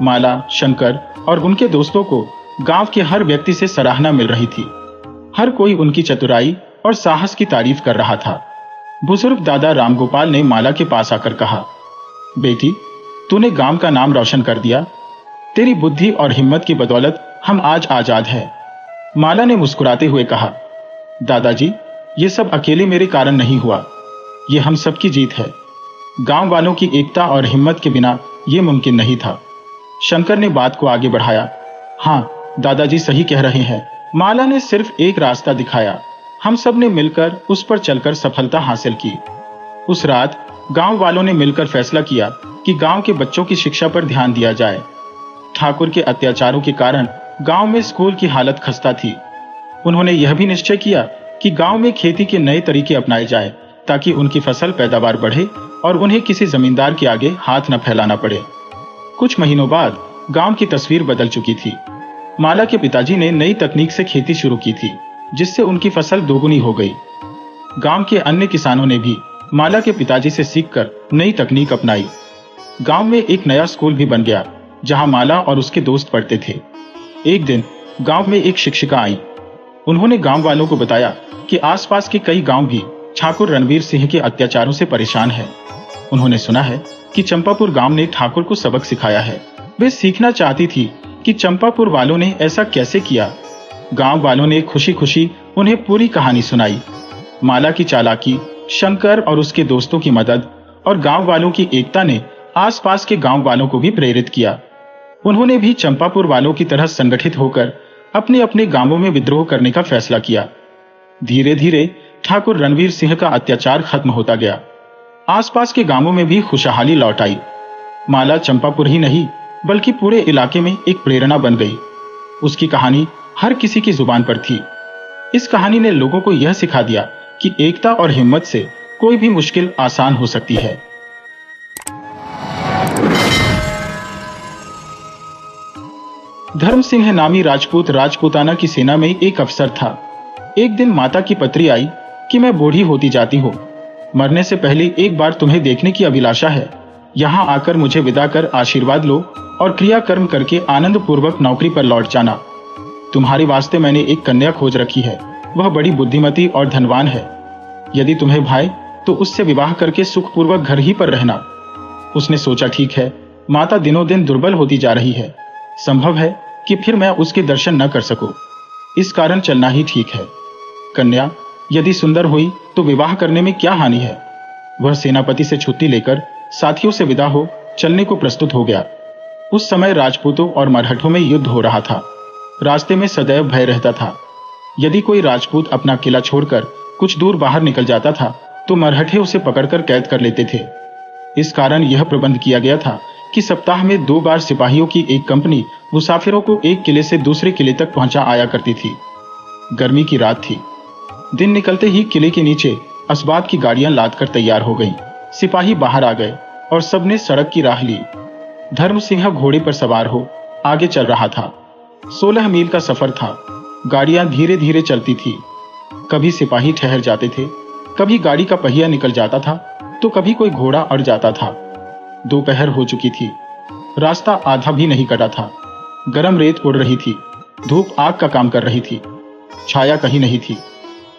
माला, शंकर और उनके दोस्तों को गांव के हर व्यक्ति से सराहना मिल रही थी। हर कोई उनकी चतुराई और साहस की तारीफ कर रहा था। बुजुर्ग दादा रामगोपाल ने माला के पास आकर कहा, बेटी, तूने गांव का नाम रोशन कर दिया। तेरी बुद्धि और हिम्मत की बदौलत हम आज आजाद हैं। माला ने मुस्कुराते हुए कहा, दादाजी, ये सब अकेले मेरे कारण नहीं हुआ, ये हम सबकी जीत है। गांव वालों की एकता और हिम्मत के बिना यह मुमकिन नहीं था। शंकर ने बात को आगे बढ़ाया, हाँ दादाजी सही कह रहे हैं। माला ने सिर्फ एक रास्ता दिखाया, हम सब ने मिलकर उस पर चलकर सफलता हासिल की। उस रात गांव वालों ने मिलकर फैसला किया कि गांव के बच्चों की शिक्षा पर ध्यान दिया जाए। ठाकुर के अत्याचारों के कारण गांव में स्कूल की हालत खस्ता थी। उन्होंने यह भी निश्चय किया कि गांव में खेती के नए तरीके अपनाए जाए ताकि उनकी फसल पैदावार बढ़े और उन्हें किसी जमींदार के आगे हाथ न फैलाना पड़े। कुछ महीनों बाद गांव की तस्वीर बदल चुकी थी। माला के पिताजी ने नई तकनीक से खेती शुरू की थी, जिससे उनकी फसल दोगुनी हो गई। गांव के अन्य किसानों ने भी माला के पिताजी से सीखकर नई तकनीक अपनाई। गांव में एक नया स्कूल भी बन गया, जहां माला और उसके दोस्त पढ़ते थे। एक दिन गांव में एक शिक्षिका आई। उन्होंने गांव वालों को बताया कि आसपास के कई गांव भी ठाकुर रणवीर सिंह के अत्याचारों से परेशान हैं। उन्होंने सुना है कि चंपापुर गांव ने ठाकुर को सबक सिखाया है। वे सीखना चाहती थी कि चंपापुर वालों ने ऐसा कैसे किया। गांव वालों ने खुशी खुशी उन्हें पूरी कहानी सुनाई। माला की चालाकी, शंकर और उसके दोस्तों की मदद और गांव वालों की एकता ने आसपास के गांव वालों को भी प्रेरित किया। उन्होंने भी चंपापुर वालों की तरह संगठित होकर अपने अपने गांवों में विद्रोह करने का फैसला किया। धीरे धीरे ठाकुर रणवीर सिंह का अत्याचार खत्म होता गया। आसपास के गांवों में भी खुशहाली लौट आई। माला चंपापुर ही नहीं बल्कि पूरे इलाके में एक प्रेरणा बन गई। उसकी कहानी हर किसी की जुबान पर थी। इस कहानी ने लोगों को यह सिखा दिया कि एकता और हिम्मत से कोई भी मुश्किल आसान हो सकती है। धर्म सिंह नामी राजपूत राजपूताना की सेना में एक अफसर था। एक दिन माता की पत्री आई कि मैं बूढ़ी होती जाती हूँ, मरने से पहले एक बार तुम्हें देखने की अभिलाषा है। यहाँ आकर मुझे विदा कर आशीर्वाद लो और क्रियाकर्म करके आनंद पूर्वक नौकरी पर लौट जाना। तुम्हारे वास्ते मैंने एक कन्या खोज रखी है। वह बड़ी बुद्धिमती और धनवान है। यदि तुम्हें भाए तो उससे विवाह करके सुखपूर्वक घर ही पर रहना। उसने सोचा, ठीक है, माता दिनों दिन दुर्बल होती जा रही है, संभव है कि फिर मैं उसके दर्शन न कर सकूं। इस कारण चलना ही ठीक है। कन्या यदि सुंदर हुई तो विवाह करने में क्या हानि है। वह सेनापति से छुट्टी लेकर साथियों से विदा हो चलने को प्रस्तुत हो गया। उस समय राजपूतों और मरहठों में युद्ध हो रहा था। रास्ते में सदैव भय रहता था। यदि कोई राजपूत अपना किला छोड़कर कुछ दूर बाहर निकल जाता था तो मरहठे उसे पकड़कर कैद कर लेते थे। इस कारण यह प्रबंध किया गया था कि सप्ताह में 2 बार सिपाहियों की एक कंपनी मुसाफिरों को एक किले से दूसरे किले तक पहुंचा आया करती थी। गर्मी की रात थी। दिन निकलते ही किले के नीचे असबाब की गाड़ियां लादकर तैयार हो गईं। सिपाही बाहर आ गए और सबने सड़क की राह ली। धर्म सिंह घोड़े पर सवार हो आगे चल रहा था। 16 मील का सफर था। गाड़ियां धीरे धीरे चलती थी। कभी सिपाही ठहर जाते थे, कभी गाड़ी का पहिया निकल जाता था, तो कभी कोई घोड़ा अड़ जाता था। दोपहर हो चुकी थी। रास्ता आधा भी नहीं कटा था। गरम रेत उड़ रही थी। धूप आग का काम कर रही थी। छाया कहीं नहीं थी।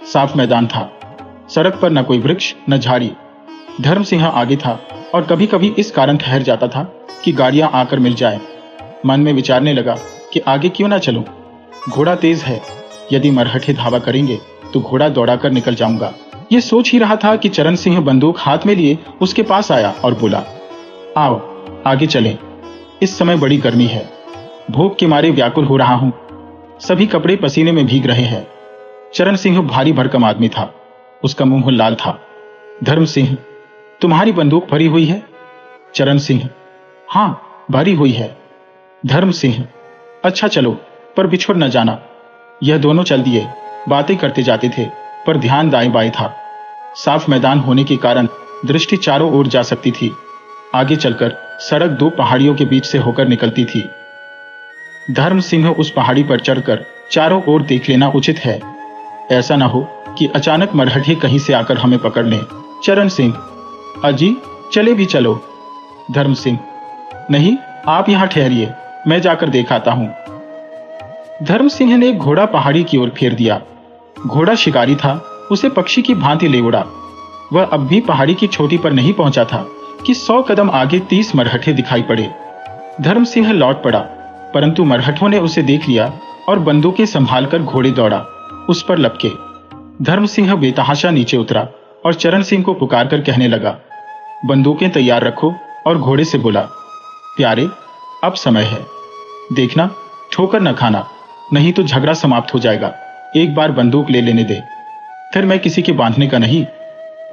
साफ मैदान था। सड़क पर न कोई वृक्ष न झाड़ी। धर्म सिंह आगे था और कभी कभी इस कारण ठहर जाता था कि गाड़ियां आकर मिल जाए। मन में विचारने लगा कि आगे क्यों ना चलूं। घोड़ा तेज है, यदि मरहठे धावा करेंगे तो घोड़ा दौड़ाकर निकल जाऊंगा। ये सोच ही रहा था कि चरण सिंह बंदूक हाथ में लिए उसके पास आया और बोला, आओ आगे चलें। इस समय बड़ी गर्मी है। भूख के मारे व्याकुल हो रहा हूं। सभी कपड़े पसीने में भीग रहे हैं। चरण सिंह भारी भरकम आदमी था। उसका मुंह लाल था। धर्म सिंह, तुम्हारी बंदूक भरी हुई है? चरण सिंह, हाँ भरी हुई है। धर्म सिंह, अच्छा चलो, पर बिछुड़ न जाना। यह दोनों चल दिए। बातें करते जाते थे, पर ध्यान दाएं बाएं था। साफ मैदान होने के कारण दृष्टि चारों ओर जा सकती थी। आगे चलकर सड़क 2 पहाड़ियों के बीच से होकर निकलती थी। धर्म सिंह उस पहाड़ी पर चढ़कर चारों ओर देख लेना उचित है। ऐसा न हो कि अचानक मरहठे कहीं से आकर हमें पकड़ लें। चरण सिंह, अजी चले भी चलो। धर्म सिंह, नहीं आप यहां ठहरिए, मैं जाकर देख आता हूं। धर्म सिंह ने घोड़ा पहाड़ी की ओर फेर दिया। घोड़ा शिकारी था, उसे पक्षी की भांति ले उड़ा। वह अब भी पहाड़ी की चोटी पर नहीं पहुंचा था कि 100 कदम आगे 30 मरहठे दिखाई पड़े। धर्म सिंह लौट पड़ा, परंतु मरहठों ने उसे देख लिया और बंदूकें संभालकर घोड़े दौड़ा उस पर लपके। धर्म सिंह बेतहाशा नीचे उतरा और चरण सिंह को पुकारकर कहने लगा, बंदूकें तैयार रखो, और घोड़े से बोला, प्यारे अब समय है, देखना ठोकर न खाना, नहीं तो झगड़ा समाप्त हो जाएगा। एक बार बंदूक ले लेने दे, फिर मैं किसी के बांधने का नहीं।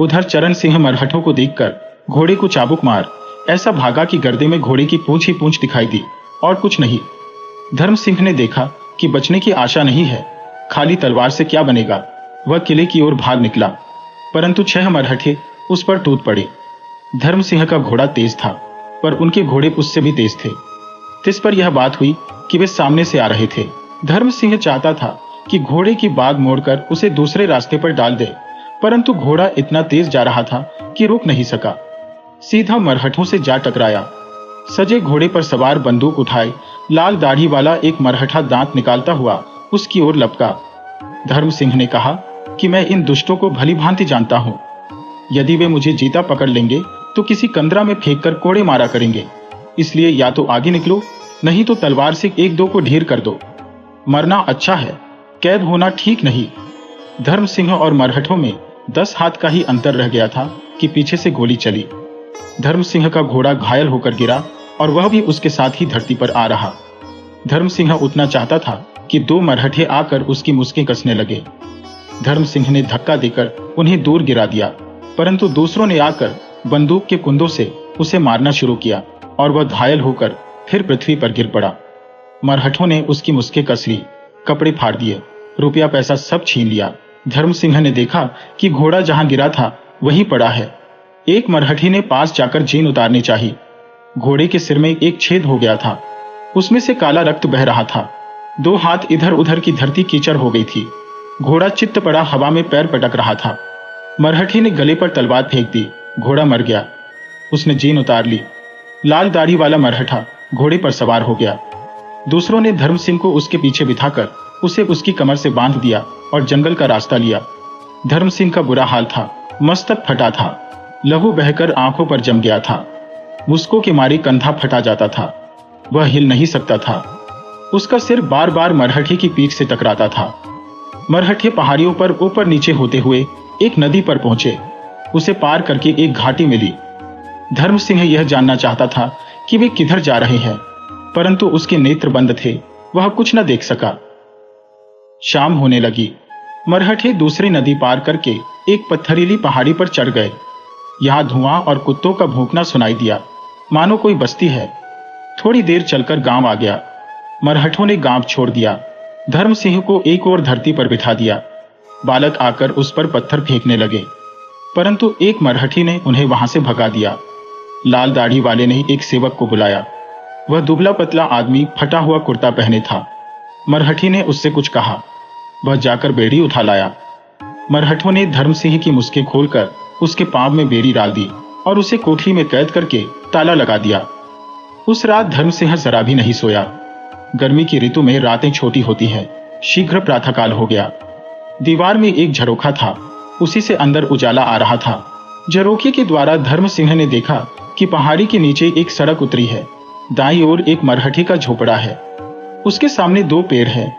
उधर चरण सिंह मरहठों को देखकर घोड़े को चाबुक मार ऐसा भागा कि गर्दे में घोड़े की पूंछ ही पूंछ दिखाई दी और कुछ नहीं। धर्म सिंह ने देखा कि बचने की आशा नहीं है, खाली तलवार से क्या बनेगा। वह किले की ओर भाग निकला, परंतु 6 मरहठे उस पर टूट पड़े। धर्म सिंह का घोड़ा तेज था, पर उनके घोड़े उससे भी तेज थे। तिस पर यह बात हुई कि वे सामने से आ रहे थे। धर्म सिंह चाहता था कि घोड़े की बाग मोड़कर उसे दूसरे रास्ते पर डाल दे, परंतु घोड़ा इतना तेज जा रहा था कि रुक नहीं सका। सीधा मरहठों से जा टकराया। सजे घोड़े पर सवार बंदूक उठाए लाल दाढ़ी वाला एक मरहठा दांत निकालता हुआ उसकी ओर लपका। धर्म सिंह ने कहा कि मैं इन दुष्टों को भली भांति जानता हूं। यदि वे मुझे जीता पकड़ लेंगे तो किसी कंदरा में फेंक कर कोड़े मारा करेंगे, इसलिए या तो आगे निकलो, नहीं तो तलवार से 1-2 को ढेर कर दो। मरना अच्छा है, कैद होना ठीक नहीं। धर्म सिंह और मरहठों में 10 हाथ का ही अंतर रह गया था कि पीछे से गोली चली। धर्म सिंह का घोड़ा घायल होकर गिरा और वह भी उसके साथ ही धरती पर आ रहा। धर्म सिंह उतना चाहता था कि 2 मरहठे आकर उसकी मुस्कें कसने लगे। धर्म सिंह ने धक्का देकर उन्हें दूर गिरा दिया, परंतु दूसरों ने आकर बंदूक के कुंदों से उसे मारना शुरू किया और वह घायल होकर फिर पृथ्वी पर गिर पड़ा। मरहठों ने उसकी मुस्कें कस ली, कपड़े फाड़ दिए, रुपया पैसा सब छीन लिया। धर्म सिंह ने देखा कि घोड़ा जहां गिरा था वहीं पड़ा है। एक मरहठी ने पास जाकर जीन उतारनी चाहिए। घोड़े के सिर में एक छेद हो गया था, उसमें से काला रक्त बह रहा था। 2 हाथ इधर उधर की धरती कीचड़ हो गई थी। घोड़ा चित्त पड़ा हवा में पैर पटक रहा था। मरहठी ने गले पर तलवार फेंक दी। घोड़ा मर गया। उसने जीन उतार ली। लाल दाढ़ी वाला मरहठा घोड़े पर सवार हो गया। दूसरों ने धर्म सिंह को उसके पीछे बिठाकर उसे उसकी कमर से बांध दिया और जंगल का रास्ता लिया। धर्म सिंह का बुरा हाल था, मस्तक फटा था, लहू बहकर आंखों पर जम गया था। मुस्कों के मारे कंधा फटा जाता था। वह हिल नहीं सकता था। उसका सिर बार बार मरहठे की पीठ से टकराता था। मरहठे पहाड़ियों पर ऊपर नीचे होते हुए एक नदी पर पहुंचे। उसे पार करके एक घाटी मिली। धर्म सिंह यह जानना चाहता था कि वे किधर जा रहे हैं, परंतु उसके नेत्र बंद थे, वह कुछ न देख सका। शाम होने लगी। मरहठे दूसरी नदी पार करके एक पत्थरीली पहाड़ी पर चढ़ गए। यहाँ धुआं और कुत्तों का भौंकना सुनाई दिया, मानो कोई बस्ती है। थोड़ी देर चलकर गांव आ गया। मरहठों ने गांव छोड़ दिया। धर्म सिंह को एक और धरती पर बिठा दिया। बालक आकर उस पर पत्थर फेंकने लगे, परंतु एक मरहठी ने उन्हें वहां से भगा दिया। लाल दाढ़ी वाले ने एक सेवक को बुलाया। वह दुबला पतला आदमी फटा हुआ कुर्ता पहने था। मरहठी ने उससे कुछ कहा। वह जाकर बेड़ी उठा लाया। मरहठों ने धर्म सिंह की मुस्कें खोलकर उसके पांव में बेड़ी डाल दी और उसे कोठरी में कैद करके ताला लगा दिया। उस रात धर्म सिंह जरा भी नहीं सोया। गर्मी की ऋतु में रातें छोटी होती हैं। शीघ्र प्रातःकाल हो गया। दीवार में एक झरोखा था, उसी से अंदर उजाला आ रहा था। झरोखे के द्वारा धर्म सिंह ने देखा कि पहाड़ी के नीचे एक सड़क उतरी है। दाईं ओर एक मरहठी का झोपड़ा है। उसके सामने 2 पेड़ हैं।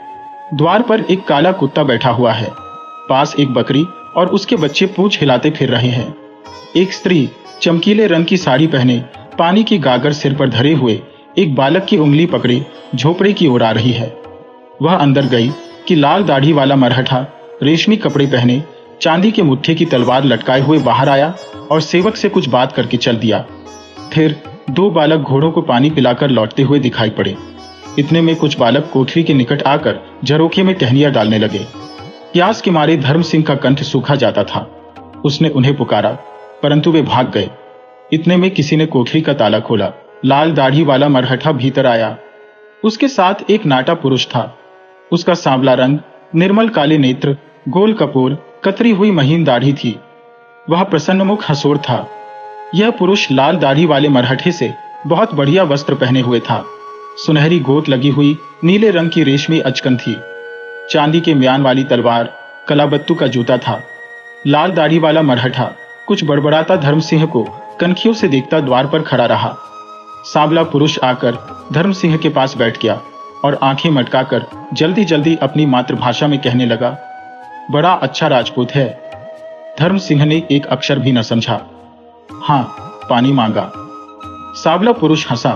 द्वार पर एक काला कुत्ता बैठा हुआ है। पास एक बकरी और उसके बच्चे पूंछ हिलाते फिर रहे हैं। एक स्त्री चमकीले रंग की साड़ी पहने, पानी की गागर सिर पर धरे हुए एक बालक की उंगली पकड़े झोपड़े की ओर आ रही है। वह अंदर गई कि लाल दाढ़ी वाला मरहठा रेशमी कपड़े पहने, चांदी के मुट्ठे की तलवार लटकाए हुए बाहर आया और सेवक से कुछ बात करके चल दिया। फिर 2 बालक घोड़ों को पानी पिलाकर लौटते हुए दिखाई पड़े। इतने में कुछ बालक कोठरी के निकट आकर झरोखे में टहनियां डालने लगे। प्यास के मारे धर्म सिंह का कंठ सूखा जाता था। उसने उन्हें पुकारा, परंतु वे भाग गए। इतने में किसी ने कोठरी का ताला खोला। लाल दाढ़ी वाला मरहठा भीतर आया। उसके साथ एक नाटा पुरुष था। उसका सांवला रंग, निर्मल काले नेत्र, गोल कपोल, कतरी हुई महीन दाढ़ी थी। वह प्रसन्नमुख हंसोड़ था। यह पुरुष लाल दाढ़ी वाले मरहठे से बहुत बढ़िया वस्त्र पहने हुए था। सुनहरी गोट लगी हुई नीले रंग की रेशमी अचकन थी। चांदी के म्यान वाली तलवार, कलाबत्तू का जूता था। लाल दाढ़ी वाला मरहठा कुछ बड़बड़ाता धर्म सिंह को कनखियों से देखता द्वार पर खड़ा रहा। सांवला पुरुष आकर धर्म सिंह के पास बैठ गया और आंखें मटकाकर जल्दी जल्दी अपनी मातृभाषा में कहने लगा, बड़ा अच्छा राजपूत है। धर्म सिंह ने एक अक्षर भी न समझा। हाँ, पानी मांगा। सांवला पुरुष हंसा।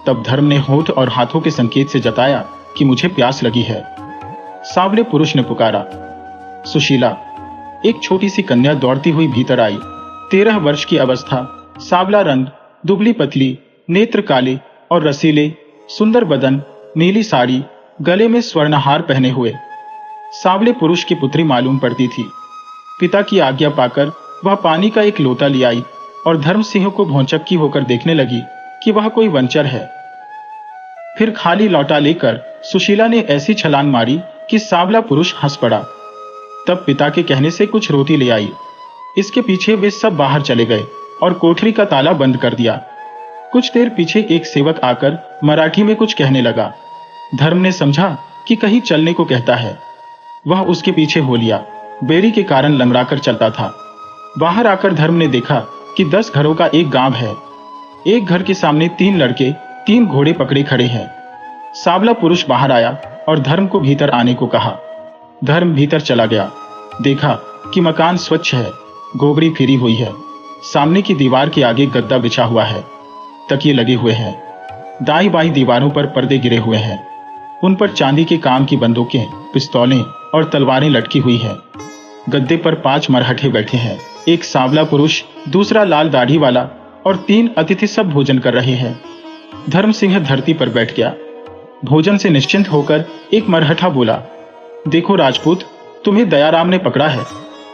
तब धर्म ने होठ और हाथों के संकेत से जताया कि मुझे प्यास लगी है। सांवले पुरुष ने पुकारा, सुशीला। एक छोटी सी कन्या दौड़ती हुई भीतर आई। 13 वर्ष की अवस्था, सांवला रंग, दुबली पतली, नेत्र काले और रसीले, सुंदर बदन, नीली साड़ी, गले में स्वर्णहार पहने हुए। सांवले पुरुष की पुत्री मालूम पड़ती थी। पिता की आज्ञा पाकर वह पानी का एक लोटा ले आई और धर्म सिंह को भौचक्की होकर देखने लगी कि वह कोई वंचर है। फिर खाली लौटा लेकर सुशीला ने ऐसी छलांग मारी कि सांवला पुरुष हंस पड़ा। तब पिता के कहने से कुछ रोटी ले आई। इसके पीछे वे सब बाहर चले गए और कोठरी का ताला बंद कर दिया। कुछ देर पीछे एक सेवक आकर मराठी में कुछ कहने लगा। धर्म ने समझा कि कहीं चलने को कहता है। वह उसके पीछे हो लिया। बेड़ी के कारण लंगड़ाकर चलता था। बाहर आकर धर्म ने देखा कि 10 घरों का एक गांव है। एक घर के सामने 3 लड़के 3 घोड़े पकड़े खड़े हैं। सांवला पुरुष बाहर आया और धर्म को भीतर आने को कहा। धर्म भीतर चला गया। देखा कि मकान स्वच्छ है, गोबरी फिरी हुई है। सामने की दीवार के आगे गद्दा बिछा हुआ है, तकिए लगे हुए हैं। दाईं बाईं दीवारों पर पर्दे गिरे हुए हैं। उन पर चांदी के काम की बंदूकें, पिस्तौलें और तलवारें लटकी हुई हैं। गद्दे पर 5 मरहठे बैठे हैं। एक सांवला पुरुष, दूसरा लाल दाढ़ी वाला और 3 अतिथि सब भोजन कर रहे हैं। धर्म सिंह धरती पर बैठ गया। भोजन से निश्चिंत होकर एक मरहठा बोला, देखो राजपूत, तुम्हें दयाराम ने पकड़ा है,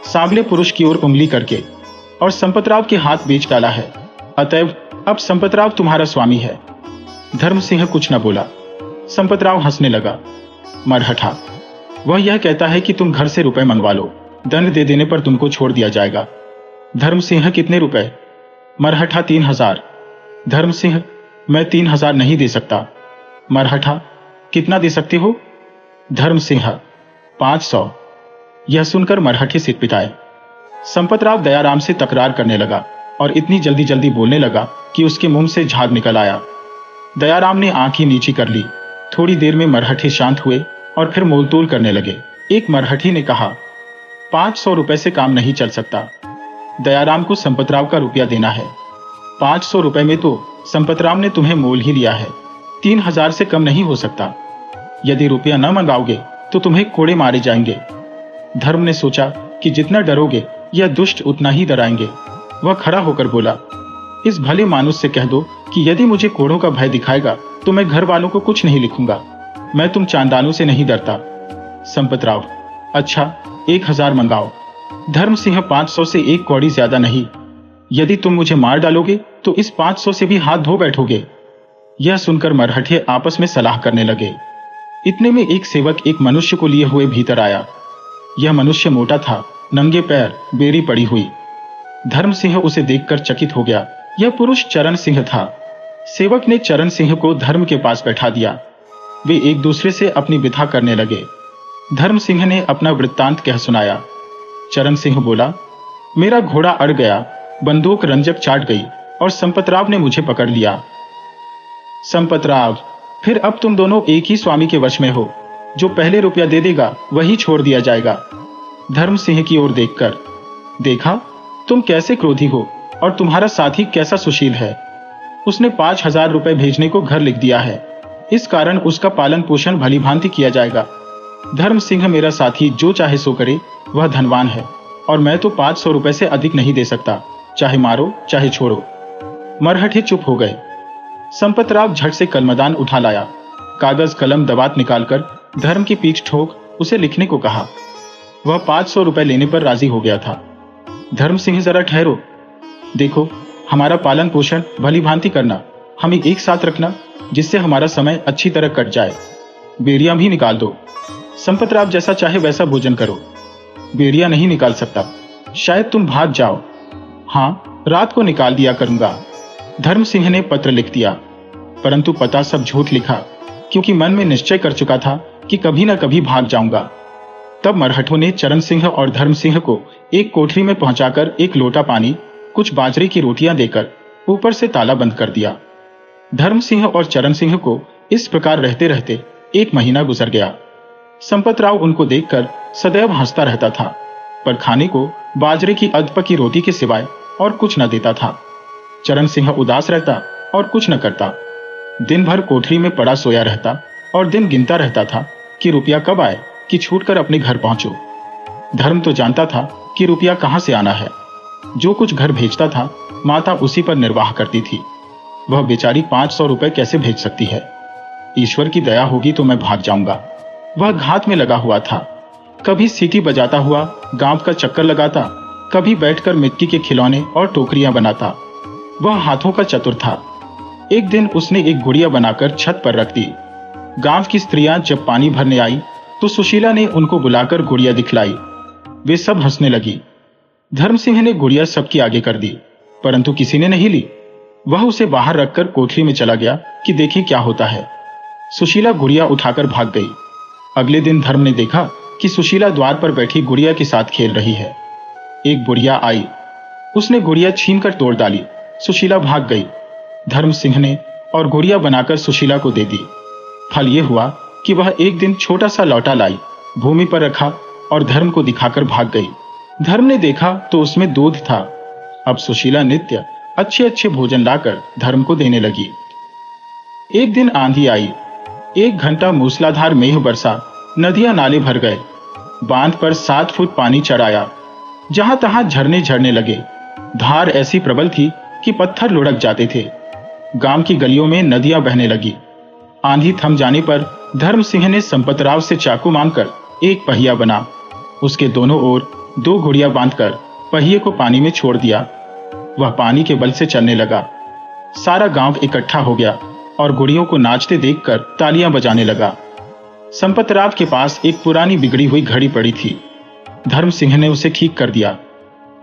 सांवले पुरुष की ओर उंगली करके, और संपतराव के हाथ बेच डाला है। अतएव अब संपतराव तुम्हारा स्वामी है। धर्म सिंह कुछ न बोला। संपतराव हंसने लगा। मरहठा, वह यह कहता है कि तुम घर से रुपए मंगवा लो, दंड दे देने पर तुमको छोड़ दिया जाएगा। धर्म सिंह, कितने रुपए? मरहठा, 3000। धर्म सिंह, मैं 3000 नहीं दे सकता। मरहठा, कितना दे सकते हो? धर्म सिंह, 500। यह सुनकर मरहठे सिर पिटाए। संपतराव दयाराम से तकरार करने लगा और इतनी जल्दी जल्दी बोलने लगा कि उसके मुंह से झाग निकल आया। दयाराम ने आंखें नीची कर ली। थोड़ी देर में मरहठे शांत हुए और फिर मोलतोल करने लगे। एक मरहठी ने कहा, 500 रुपए से काम नहीं चल सकता। दयाराम को संपतराव का रुपया देना है। 500 रुपए में तो संपतराव ने तुम्हें मोल ही लिया है। 3000 से कम नहीं हो सकता। यदि रुपया न मंगाओगे तो तुम्हें कोड़े मारे जाएंगे। धर्म ने सोचा कि जितना डरोगे यह दुष्ट उतना ही डराएंगे। वह खड़ा होकर बोला, इस भले मानुष से कह दो कि यदि मुझे कोढ़ों का भय दिखाएगा तो मैं घर वालों को कुछ नहीं लिखूंगा। मैं तुम चांदालों से नहीं डरता। संपतराव, अच्छा 1000 मंगाओ। धर्म सिंह, 500 से एक कौड़ी ज्यादा नहीं। यदि तुम मुझे मार डालोगे तो इस 500 से भी हाथ धो बैठोगे। यह सुनकर मरहठे आपस में सलाह करने लगे। इतने में एक सेवक एक मनुष्य को लिए हुए भीतर आया। यह मनुष्य मोटा था, नंगे पैर, बेरी पड़ी हुई। धर्म सिंह उसे देखकर चकित हो गया। यह पुरुष चरण सिंह था। सेवक ने चरण सिंह को धर्म के पास बैठा दिया। वे एक दूसरे से अपनी व्यथा करने लगे। धर्म सिंह ने अपना वृत्तांत कह सुनाया। चरण सिंह बोला, मेरा घोड़ा अड़ गया, बंदूक रंजक चाट गई और संपतराव ने मुझे पकड़ लिया। संपतराव, फिर अब तुम दोनों एक ही स्वामी के वश में हो। जो पहले रुपया दे देगा वही छोड़ दिया जाएगा। धर्म सिंह की ओर देखकर, देखा तुम कैसे क्रोधी हो और तुम्हारा साथी कैसा सुशील है। उसने 5000 रुपए भेजने को घर लिख दिया है। इस कारण उसका पालन पोषण भली भांति किया जाएगा। धर्म सिंह मेरा साथी जो चाहे सो करे, वह धनवान है और मैं तो 500 रुपए से अधिक नहीं दे सकता। चाहे मारो चाहे छोड़ो। मरहठे चुप हो गए। संपतराव झट से कलमदान उठा लाया। कागज कलम दवात निकालकर धर्म की पीठ ठोक उसे लिखने को कहा। वह 500 रुपए लेने पर राजी हो गया था। धर्म सिंह, जरा ठहरो। देखो, हमारा पालन पोषण भली भांति करना, हमें एक साथ रखना, जिससे हमारा समय अच्छी तरह कट जाए। बेरियां भी निकाल दो। संपतराव, जैसा चाहे वैसा भोजन करो। बेरिया नहीं निकाल सकता, शायद तुम भाग जाओ। हाँ, रात को निकाल दिया करूंगा। धर्म सिंह ने पत्र लिख दिया, परंतु पता सब झूठ लिखा, क्योंकि मन में निश्चय कर चुका था कि कभी न कभी भाग जाऊंगा। तब मरहठों ने चरण सिंह और धर्म सिंह को एक कोठरी में पहुंचाकर एक लोटा पानी, कुछ बाजरे की रोटियां देकर ऊपर से ताला बंद कर दिया। धर्म सिंह और चरण सिंह को इस प्रकार रहते रहते 1 महीना गुजर गया। संपतराव उनको देखकर सदैव हंसता रहता था, पर खाने को बाजरे की अधपकी रोटी के सिवाय और कुछ न देता था। चरण सिंह उदास रहता और कुछ न करता। दिन भर कोठरी में पड़ा सोया रहता और दिन गिनता रहता था कि रुपया कब आए कि छूटकर अपने घर पहुंचो। धर्म तो जानता था कि रुपया कहां से आना है। जो कुछ घर भेजता था माता उसी पर निर्वाह करती थी। वह बेचारी 500 रुपए कैसे भेज सकती है। ईश्वर की दया होगी तो मैं भाग जाऊंगा। वह घात में लगा हुआ था। कभी सीटी बजाता हुआ गांव का चक्कर लगाता, कभी बैठकर मिट्टी के खिलौने और टोकरियां बनाता। वह हाथों का चतुर था। एक दिन उसने एक गुड़िया बनाकर छत पर रख दी। गांव की स्त्रियां जब पानी भरने आई तो सुशीला ने उनको बुलाकर गुड़िया दिखलाई। वे सब हंसने लगी। धर्म सिंह ने गुड़िया सबके आगे कर दी, परंतु किसी ने नहीं ली। वह उसे बाहर रखकर कोठरी में चला गया कि देखे क्या होता है। सुशीला गुड़िया उठाकर भाग गई। अगले दिन धर्म ने देखा कि सुशीला द्वार पर बैठी गुड़िया के साथ खेल रही है। एक बुढ़िया आई, उसने गुड़िया छीनकर तोड़ डाली। सुशीला भाग गई। धर्म सिंह ने और गुड़िया बनाकर सुशीला को दे दी। फल यह हुआ कि वह एक दिन छोटा सा लौटा लाई, भूमि पर रखा और धर्म को दिखाकर भाग गई। धर्म ने देखा तो उसमें दूध था। अब सुशीला नित्य अच्छे अच्छे भोजन लाकर धर्म को देने लगी। एक दिन आंधी आई। 1 घंटा मूसलाधार मेघ बरसा। नदियां नाले भर गए। बांध पर 7 फुट पानी चढ़ाया। जहां तहां झरने झरने लगे। धार ऐसी प्रबल थी कि पत्थर लुढ़क जाते थे। गांव की गलियों में नदियां बहने लगी। आंधी थम जाने पर धर्म सिंह ने संपतराव से चाकू मांगकर एक पहिया बना, उसके दोनों ओर 2 गुड़िया बांधकर पहिए को पानी में छोड़ दिया। वह पानी के बल से चलने लगा। सारा गांव इकट्ठा हो गया और गुड़ियों को नाचते देखकर तालियां बजाने लगा। संपतराव के पास एक पुरानी बिगड़ी हुई घड़ी पड़ी थी। धर्म सिंह ने उसे ठीक कर दिया।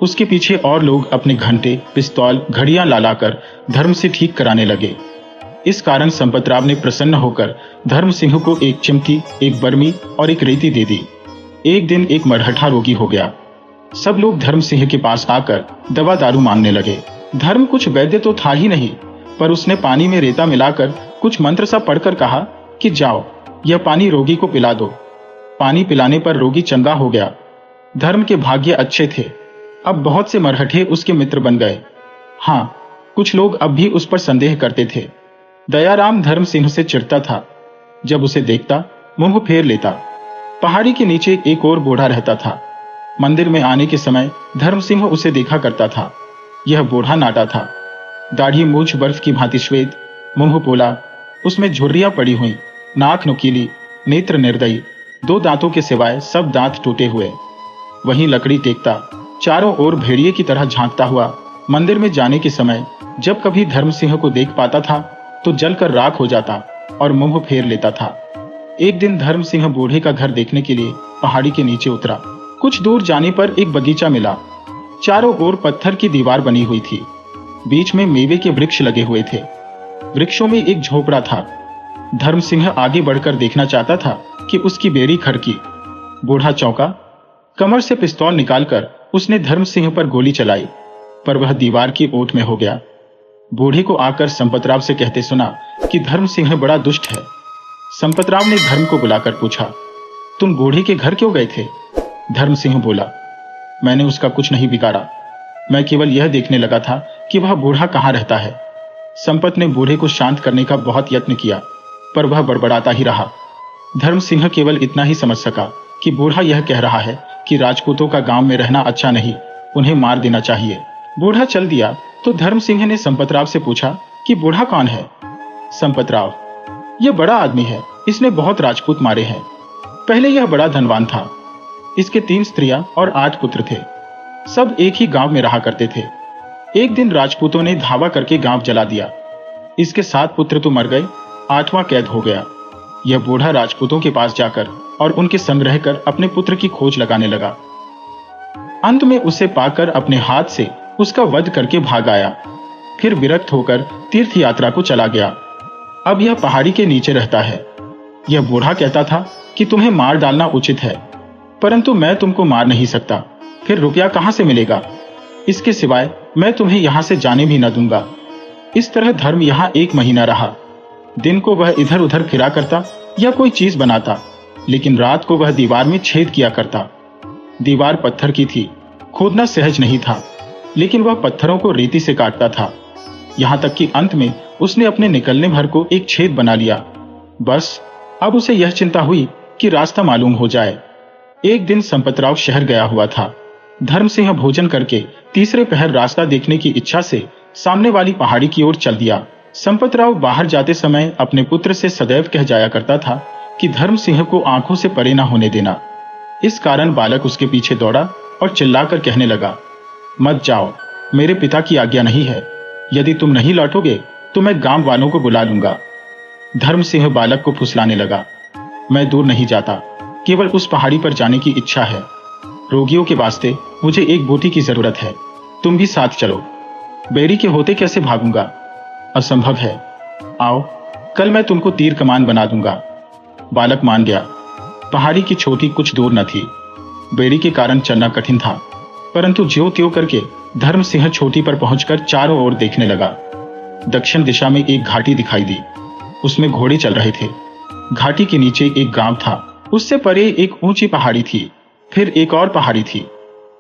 उसके पीछे और लोग अपने घंटे, पिस्तौल, घड़ियां ला लाकर धर्म से ठीक कराने लगे। इस कारण संपतराव ने प्रसन्न होकर धर्म सिंह को एक चिमटी, एक बर्मी और एक रेती दे दी। एक दिन एक मरहठा रोगी हो गया। सब लोग धर्म सिंह के पास आकर दवा दारू मांगने लगे। धर्म कुछ वैद्य तो था ही नहीं, पर उसने पानी में रेता मिलाकर कुछ मंत्र सा पढ़कर कहा कि जाओ, यह पानी रोगी को पिला दो। पानी पिलाने पर रोगी चंगा हो गया। धर्म के भाग्य अच्छे थे। अब बहुत से मरहठे उसके मित्र बन गए। हाँ, कुछ लोग अब भी उस पर संदेह करते थे। दयाराम धर्म सिंह से चिढ़ता था। जब उसे देखता मुंह फेर लेता। पहाड़ी के नीचे एक और बूढ़ा रहता था। मंदिर में आने के समय धर्म सिंह उसे देखा करता था। यह बूढ़ा नाटा था। दाढ़ी मूछ बर्फ की भांति श्वेत, मुंह पोला, उसमें झुर्रियां पड़ी हुई, नाक नुकीली, नेत्र निर्दयी, 2 दांतों के सिवाय सब दांत टूटे हुए। वहीं लकड़ी टेकता, चारों ओर भेड़िए की तरह झांकता हुआ मंदिर में जाने के समय जब कभी धर्म सिंह को देख पाता था तो जलकर राख हो जाता और मुंह फेर लेता था। एक दिन धर्म सिंह बूढ़े का घर देखने के लिए पहाड़ी के नीचे उतरा। कुछ दूर जाने पर एक बगीचा मिला। चारों ओर पत्थर की दीवार बनी हुई थी। बीच में मेवे के वृक्ष लगे हुए थे। वृक्षों में एक झोपड़ा था। धर्म सिंह आगे बढ़कर देखना चाहता था कि उसकी बेड़ी खड़की। बूढ़ा चौंका। कमर से पिस्तौल निकालकर उसने धर्म सिंह पर गोली चलाई, पर वह दीवार की ओट में हो गया। बूढ़े को आकर संपतराव से कहते सुना कि धर्म सिंह बड़ा दुष्ट है। संपतराव ने धर्म को बुलाकर पूछा, तुम बूढ़े के घर क्यों गए थे? धर्म सिंह बोला, मैंने उसका कुछ नहीं बिगाड़ा। मैं केवल यह देखने लगा था कि वह बूढ़ा कहाँ रहता है। संपत ने बूढ़े को शांत करने का बहुत यत्न किया, पर वह बड़बड़ाता ही रहा। धर्म सिंह केवल इतना ही समझ सका कि बूढ़ा यह कह रहा है कि राजपूतों का गांव में रहना अच्छा नहीं, उन्हें मार देना चाहिए। बूढ़ा चल दिया तो धर्म सिंह ने संपतराव से पूछा कि बूढ़ा कौन है? संपतराव, यह बड़ा आदमी है, इसने बहुत राजपूत मारे हैं। पहले यह बड़ा धनवान था। इसके 3 स्त्रियां और 8 पुत्र थे। सब एक ही गांव में रहा करते थे। एक दिन राजपूतों ने धावा करके गांव जला दिया। इसके 7 पुत्र तो मर गए, 8वां कैद हो गया। यह बूढ़ा राजपूतों के पास जाकर और उनके संग रहकर अपने पुत्र की खोज लगाने लगा। अंत में उसे पाकर अपने हाथ से उसका वध करके भाग आया। फिर विरक्त होकर तीर्थ यात्रा को चला गया। अब यह पहाड़ी के नीचे रहता है। यह बूढ़ा कहता था कि तुम्हें मार डालना उचित है, परंतु मैं तुमको मार नहीं सकता। फिर रुपया कहां से मिलेगा? इसके सिवाय मैं तुम्हें यहां से जाने भी न दूंगा। इस तरह धर्म यहां 1 महीना रहा। दिन को वह इधर उधर फिरा करता या कोई चीज बनाता, लेकिन रात को वह दीवार में छेद किया करता। दीवार पत्थर की थी, खोदना सहज नहीं था, लेकिन वह पत्थरों को रेती से काटता था। यहां तक कि अंत में उसने अपने निकलने भर को एक छेद बना लिया। बस अब उसे यह चिंता हुई कि रास्ता मालूम हो जाए। एक दिन संपतराव शहर गया हुआ था। धर्म सिंह भोजन करके तीसरे पहर रास्ता देखने की इच्छा से सामने वाली पहाड़ी की ओर चल दिया। संपतराव बाहर जाते समय अपने पुत्र से सदैव कह जाया करता था कि धर्म सिंह को आंखों से परे न होने देना। इस कारण बालक उसके पीछे दौड़ा और चिल्लाकर कहने लगा, मत जाओ, मेरे पिता की आज्ञा नहीं है। यदि तुम नहीं लौटोगे तो मैं गांव वालों को बुला लूंगा। धर्म सिंह बालक को फुसलाने लगा, मैं दूर नहीं जाता, केवल उस पहाड़ी पर जाने की इच्छा है। रोगियों के वास्ते मुझे एक बूटी की जरूरत है, तुम भी साथ चलो। बेड़ी के होते कैसे भागूंगा? असंभव है। आओ, कल मैं तुमको तीर कमान बना दूंगा। बालक मान गया। पहाड़ी की चोटी कुछ दूर न थी। बेड़ी के कारण चलना कठिन था, परंतु ज्यों त्यों करके धर्म सिंह चोटी पर पहुंचकर चारों ओर देखने लगा। दक्षिण दिशा में एक घाटी दिखाई दी। उसमें घोड़े चल रहे थे। घाटी के नीचे एक गांव था। उससे परे एक ऊंची पहाड़ी थी, फिर एक और पहाड़ी थी।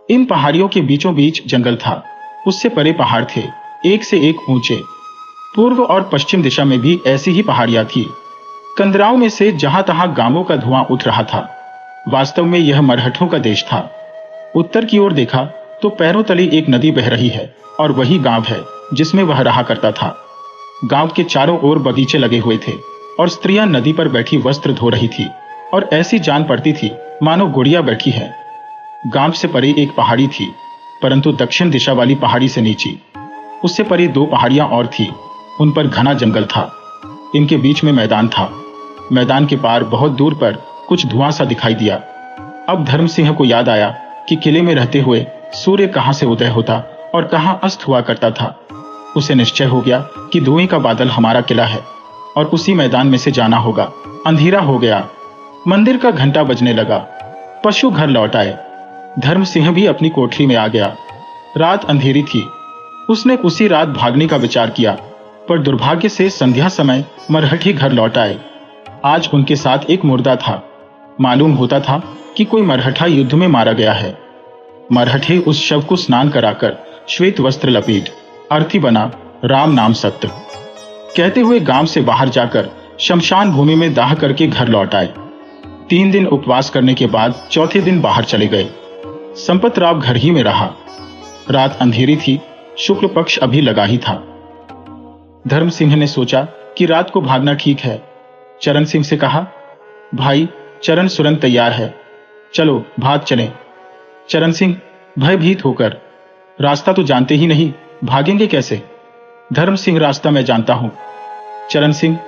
इन पहाड़ियों के बीचों बीच जंगल था। उससे परे पहाड़ थे, एक से एक ऊंचे। पूर्व और पश्चिम दिशा में भी ऐसी ही पहाड़ियां थी। कंदराओं में से जहां तहां गांवों का धुआं उठ रहा था। वास्तव में यह मरहठों का देश था। उत्तर की ओर देखा तो पैरों तले एक नदी बह रही है और वही गांव है जिसमें वह रहा करता था। गांव के चारों ओर बगीचे लगे हुए थे और स्त्रियां नदी पर बैठी वस्त्र धो रही थी और ऐसी जान पड़ती थी मानो गुड़िया बैठी है। गांव से परे एक पहाड़ी थी, परंतु दक्षिण दिशा वाली पहाड़ी से नीची। उससे परे 2 पहाड़ियां और थी। उन पर घना जंगल था। इनके बीच में मैदान था। मैदान के पार बहुत दूर पर कुछ धुआं सा दिखाई दिया। अब धर्म सिंह को याद आया कि किले में रहते हुए सूर्य कहां से उदय होता और कहां अस्त हुआ करता था। उसे निश्चय हो गया कि धुएं का बादल हमारा किला है और उसी मैदान में से जाना होगा। अंधेरा हो गया। मंदिर का घंटा बजने लगा। पशु घर लौट आए। धर्म सिंह भी अपनी कोठरी में आ गया। रात अंधेरी थी। उसने उसी रात भागने का विचार किया, पर दुर्भाग्य से संध्या समय मरहठी घर लौट आए। आज उनके साथ एक मुर्दा था। मालूम होता था कि कोई मरहठा युद्ध में मारा गया है। मरहठे उस शव को स्नान कराकर श्वेत वस्त्र लपेट अर्थी बना राम नाम सत्य कहते हुए गांव से बाहर जाकर शमशान भूमि में दाह करके घर लौट आए। 3 दिन उपवास करने के बाद चौथे दिन बाहर चले गए। संपतराव घर ही में रहा। रात अंधेरी थी, शुक्ल पक्ष अभी लगा ही था। धर्म सिंह ने सोचा कि रात को भागना ठीक है। चरण सिंह से कहा, भाई चरण सुरन तैयार है, चलो भाग चलें। चरण सिंह भयभीत होकर, रास्ता तो जानते ही नहीं, भागेंगे कैसे? धर्म सिंह, रास्ता मैं जानता हूं। चरण सिंह,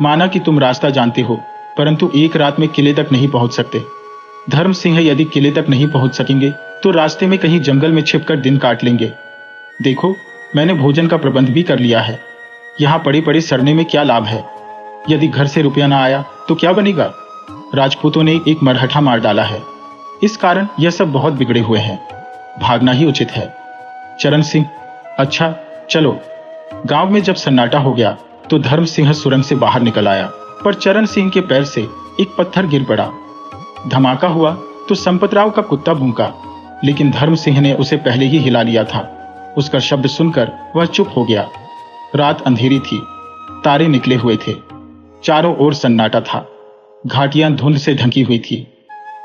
माना कि तुम रास्ता जानते हो, परंतु एक रात में किले तक नहीं पहुंच सकते। धर्म सिंह, यदि किले तक नहीं पहुंच सकेंगे तो रास्ते में कहीं जंगल में छिपकर दिन काट लेंगे। देखो, मैंने भोजन का प्रबंध भी कर लिया है। यहां पड़े पड़े सड़ने में क्या लाभ है? यदि घर से रुपया ना आया तो क्या बनेगा? राजपूतों ने एक मरहठा मार डाला है, इस कारण यह सब बहुत बिगड़े हुए हैं। भागना ही उचित है। चरण सिंह, अच्छा चलो। गांव में जब सन्नाटा हो गया तो धर्म सिंह सुरंग से बाहर निकल आया, पर चरण सिंह के पैर से एक पत्थर गिर पड़ा। धमाका हुआ तो संपतराव का कुत्ता भूंका, लेकिन धर्म सिंह ने उसे पहले ही हिला लिया था। उसका शब्द सुनकर वह चुप हो गया। रात अंधेरी थी, तारे निकले हुए थे, चारों ओर सन्नाटा था, घाटियां धुंध से ढकी हुई थी।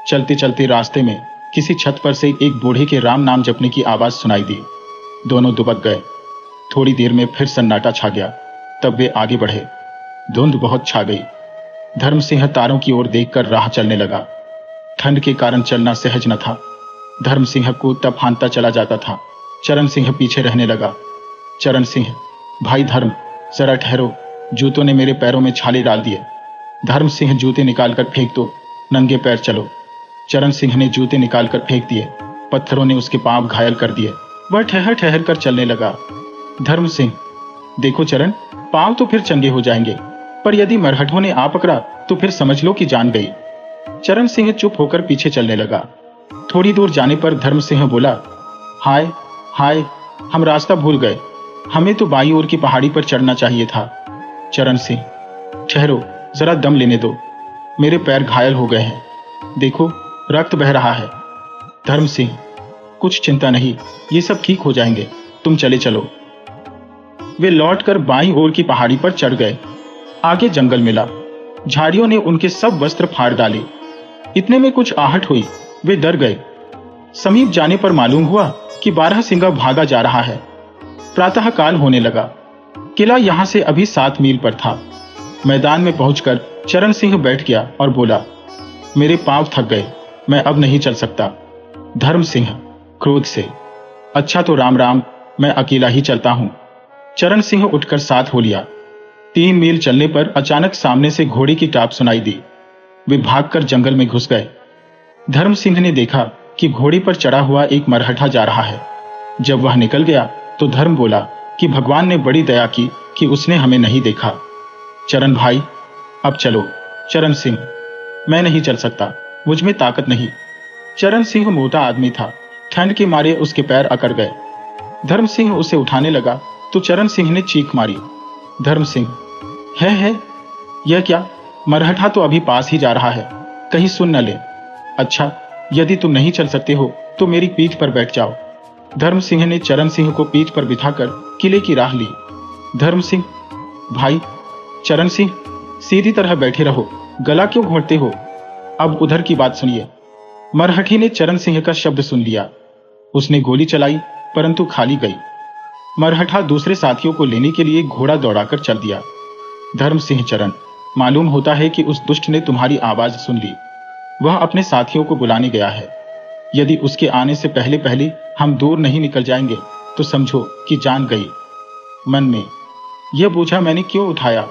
चलते चलते रास्ते में किसी छत पर से एक बूढ़े के राम नाम जपने की आवाज सुनाई दी। दोनों दुबक गए। थोड़ी देर में फिर सन्नाटा छा गया, तब वे आगे बढ़े। धुंध बहुत छा गई। धर्म सिंह तारों की ओर देखकर राह चलने लगा। ठंड के कारण चलना सहज न था। धर्म सिंह को तब हानता चला जाता था। चरण सिंह पीछे रहने लगा। चरण सिंह, भाई धर्म, जरा ठहरो, जूतों ने मेरे पैरों में छाले डाल दिए। धर्म सिंह, जूते निकालकर फेंक दो, नंगे पैर चलो। चरण सिंह ने जूते निकालकर फेंक दिए। पत्थरों ने उसके पांव घायल कर दिए। वह ठहर ठहर कर चलने लगा। धर्म सिंह, देखो चरण, पांव तो फिर चंगे हो जाएंगे, पर यदि मरहठों ने आ पकड़ा तो फिर समझ लो कि जान गई। चरण सिंह चुप होकर पीछे चलने लगा। थोड़ी दूर जाने पर धर्म सिंह बोला, हाय हाय, हम रास्ता भूल गए। हमें तो बाईं ओर की पहाड़ी पर चढ़ना चाहिए था। चरण सिंह, ठहरो, जरा दम लेने दो, मेरे पैर घायल हो गए हैं, देखो रक्त बह रहा है। धर्म सिंह, कुछ चिंता नहीं, ये सब ठीक हो जाएंगे, तुम चले चलो। वे लौटकर बाईं ओर की पहाड़ी पर चढ़ गए। आगे जंगल मिला। झाड़ियों ने उनके सब वस्त्र फाड़ डाले। इतने में कुछ आहट हुई, वे डर गए। समीप जाने पर मालूम हुआ कि बारहसिंगा भागा जा रहा है। प्रातः काल होने लगा। किला यहां से अभी 7 मील पर था। मैदान में पहुंचकर चरण सिंह बैठ गया और बोला, मेरे पांव थक गए, मैं अब नहीं चल सकता। धर्म सिंह क्रोध से, अच्छा तो राम राम, मैं अकेला ही चलता हूं। चरण सिंह उठकर साथ हो लिया। 3 मील चलने पर अचानक सामने से घोड़े की टाप सुनाई दी। वे भागकर जंगल में घुस गए। धर्म सिंह ने देखा कि घोड़े पर चढ़ा हुआ एक मरहठा जा रहा है। जब वह निकल गया तो धर्म बोला कि भगवान ने बड़ी दया की कि उसने हमें नहीं देखा। चरण भाई, अब चलो। चरण सिंह, मैं नहीं चल सकता, मुझ में ताकत नहीं। चरण सिंह मोटा आदमी था, ठंड के मारे उसके पैर अकड़ गए। धर्म सिंह उसे उठाने लगा तो चरण सिंह ने चीख मारी। धर्म सिंह, है यह क्या? मरहठा तो अभी पास ही जा रहा है, कहीं सुन न ले। अच्छा, यदि तुम नहीं चल सकते हो तो मेरी पीठ पर बैठ जाओ। धर्म सिंह ने चरण सिंह को पीठ पर बिठाकर किले की राह ली। धर्म सिंह, भाई। चरण सिंह, सीधी तरह बैठे रहो, गला क्यों घोंटते हो? अब उधर की बात सुनिए। मरहठी ने चरण सिंह का शब्द सुन लिया। उसने गोली चलाई, परंतु खाली गई। मरहठा दूसरे साथियों को लेने के लिए घोड़ा दौड़ाकर चल दिया। धर्म सिंह, चरण, मालूम होता है कि उस दुष्ट ने तुम्हारी आवाज सुन ली। वह अपने साथियों को बुलाने गया है। यदि उसके आने से पहले पहले हम दूर नहीं निकल जाएंगे तो समझो कि जान गई। मन में, यह बोझा मैंने क्यों उठाया?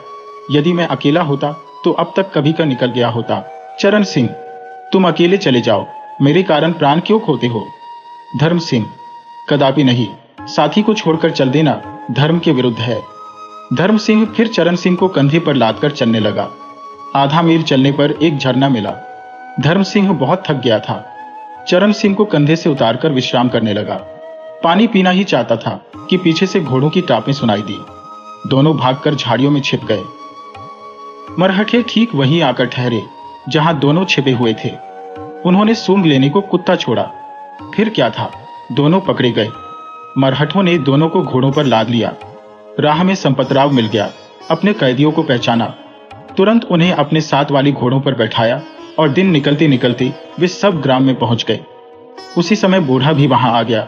यदि मैं अकेला होता तो अब तक कभी का निकल गया होता। चरण सिंह, तुम अकेले चले जाओ, मेरे कारण प्राण क्यों खोते हो? धर्म सिंह, कदापि नहीं, साथी को छोड़कर चल देना धर्म के विरुद्ध है। धर्म सिंह फिर चरण सिंह को कंधे पर लादकर चलने लगा। आधा मील चलने पर एक झरना मिला। धर्म सिंह बहुत थक गया था। चरण सिंह को कंधे से उतारकर विश्राम करने लगा। पानी पीना ही चाहता था कि पीछे से घोड़ों की टापें सुनाई दी। दोनों भागकर झाड़ियों में छिप गए। मरहठे ठीक वहीं आकर ठहरे जहां दोनों छिपे हुए थे। उन्होंने सूंघ लेने को कुत्ता छोड़ा। फिर क्या था, दोनों पकड़े गए। मरहठों ने दोनों को घोड़ों पर लाद लिया। राह में संपतराव मिल गया। अपने कैदियों को पहचाना, तुरंत उन्हें अपने साथ वाली घोड़ों पर बैठाया और दिन निकलते निकलते वे सब ग्राम में पहुंच गए। उसी समय बूढ़ा भी वहां आ गया।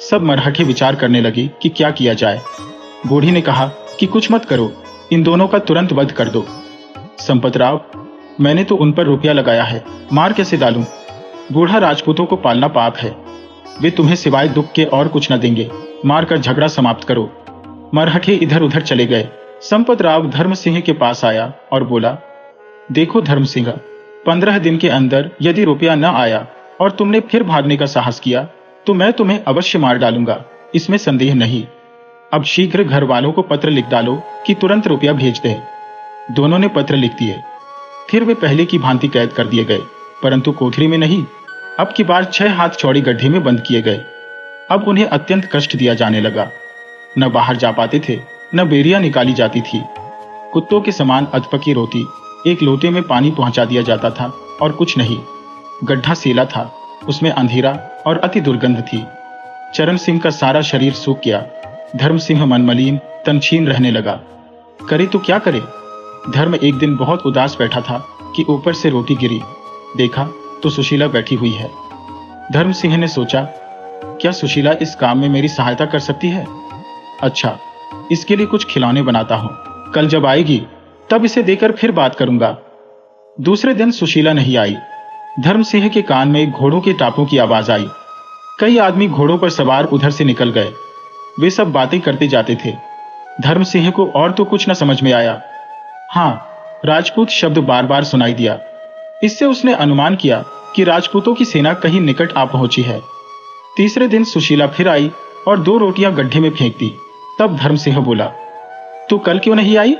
सब मरहठे विचार करने लगे कि क्या किया जाए। बूढ़ी ने कहा कि कुछ मत करो, इन दोनों का तुरंत वध कर दो। संपतराव, मैंने तो उन पर रुपया लगाया है, मार कैसे डालूं? बूढ़ा, राजपूतों को पालना पाप है, वे तुम्हें सिवाय दुख के और कुछ न देंगे, मारकर झगड़ा समाप्त करो। मरहठे इधर उधर चले गए। संपतराव धर्म सिंह के पास आया और बोला, देखो धर्म सिंह, 15 दिन के अंदर यदि रुपया न आया और तुमने फिर भागने का साहस किया तो मैं तुम्हें अवश्य मार डालूंगा, इसमें संदेह नहीं। अब शीघ्र घर वालों को पत्र लिख डालो कि तुरंत रुपया भेज दे। दोनों ने पत्र लिख दिए। फिर वे पहले की भांति कैद कर दिए गए, परंतु कोठरी में नहीं, अब की बार 6 हाथ चौड़ी गड्ढे में बंद किए गए। अब उन्हें अत्यंत कष्ट दिया जाने लगा। न बाहर जा पाते थे, न बेरिया निकाली जाती थी। कुत्तों के समान अधपकी रोटी, एक लोटे में पानी पहुंचा दिया जाता था और कुछ नहीं। गड्ढा सेला था, उसमें अंधेरा और अति दुर्गंध थी। चरण सिंह का सारा शरीर सूख गया। धर्म सिंह मनमलीन, तनछीन रहने लगा। करे तो क्या करे? धर्म एक दिन बहुत उदास बैठा था कि ऊपर से रोटी गिरी। देखा तो सुशीला बैठी हुई है। धर्म सिंह ने सोचा, क्या सुशीला इस काम में मेरी सहायता कर सकती है? अच्छा, इसके लिए कुछ खिलौने बनाता हूं, कल जब आएगी तब इसे देकर फिर बात करूंगा। दूसरे दिन सुशीला नहीं आई। धर्म सिंह के कान में घोड़ों के टापों की आवाज आई। कई आदमी घोड़ों पर सवार उधर से निकल गए। वे सब बातें करते जाते थे। धर्म सिंह को और तो कुछ न समझ में आया। हाँ, राजपूत शब्द बार बार सुनाई दिया। इससे उसने अनुमान किया कि राजपूतों की सेना कहीं निकट आ पहुंची है। तीसरे दिन सुशीला फिर आई और 2 रोटियां गड्ढे में फेंक दी। तब धर्म सिंह बोला, तू कल क्यों नहीं आई?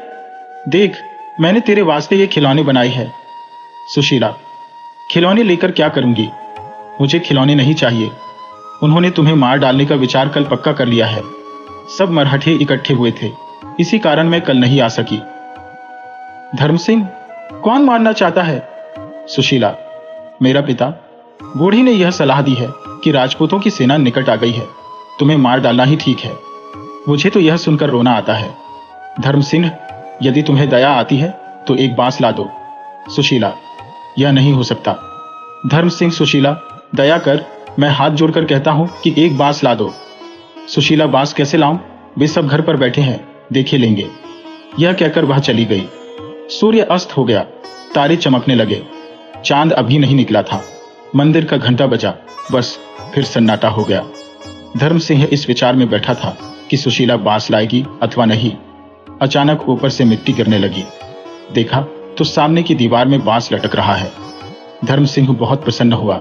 देख, मैंने तेरे वास्ते ये खिलौने बनाए हैं। सुशीला, खिलौने लेकर क्या करूंगी? मुझे खिलौने नहीं चाहिए। उन्होंने तुम्हें मार डालने का विचार कल पक्का कर लिया है। सब मरहठे इकट्ठे हुए थे, इसी कारण मैं कल नहीं आ सकी। धर्म सिंह, कौन मारना चाहता है? सुशीला, मेरा पिता। बूढ़ी ने यह सलाह दी है कि राजपूतों की सेना निकट आ गई है, तुम्हें मार डालना ही ठीक है। मुझे तो यह सुनकर रोना आता है। धर्म सिंह, यदि तुम्हें दया आती है तो एक बांस ला दो। सुशीला, यह नहीं हो सकता। धर्म सिंह, सुशीला, दया कर, मैं हाथ जोड़कर कहता हूं कि एक बांस ला दो। सुशीला, बांस कैसे लाऊं? वे सब घर पर बैठे हैं, देखे लेंगे। यह कहकर वह चली गई। सूर्य अस्त हो गया, तारे चमकने लगे। चांद अभी नहीं निकला था। मंदिर का घंटा बजा, बस फिर सन्नाटा हो गया। धर्म सिंह इस विचार में बैठा था कि सुशीला बांस लाएगी अथवा नहीं। अचानक ऊपर से मिट्टी गिरने लगी। देखा तो सामने की दीवार में बांस लटक रहा है। धर्म सिंह बहुत प्रसन्न हुआ।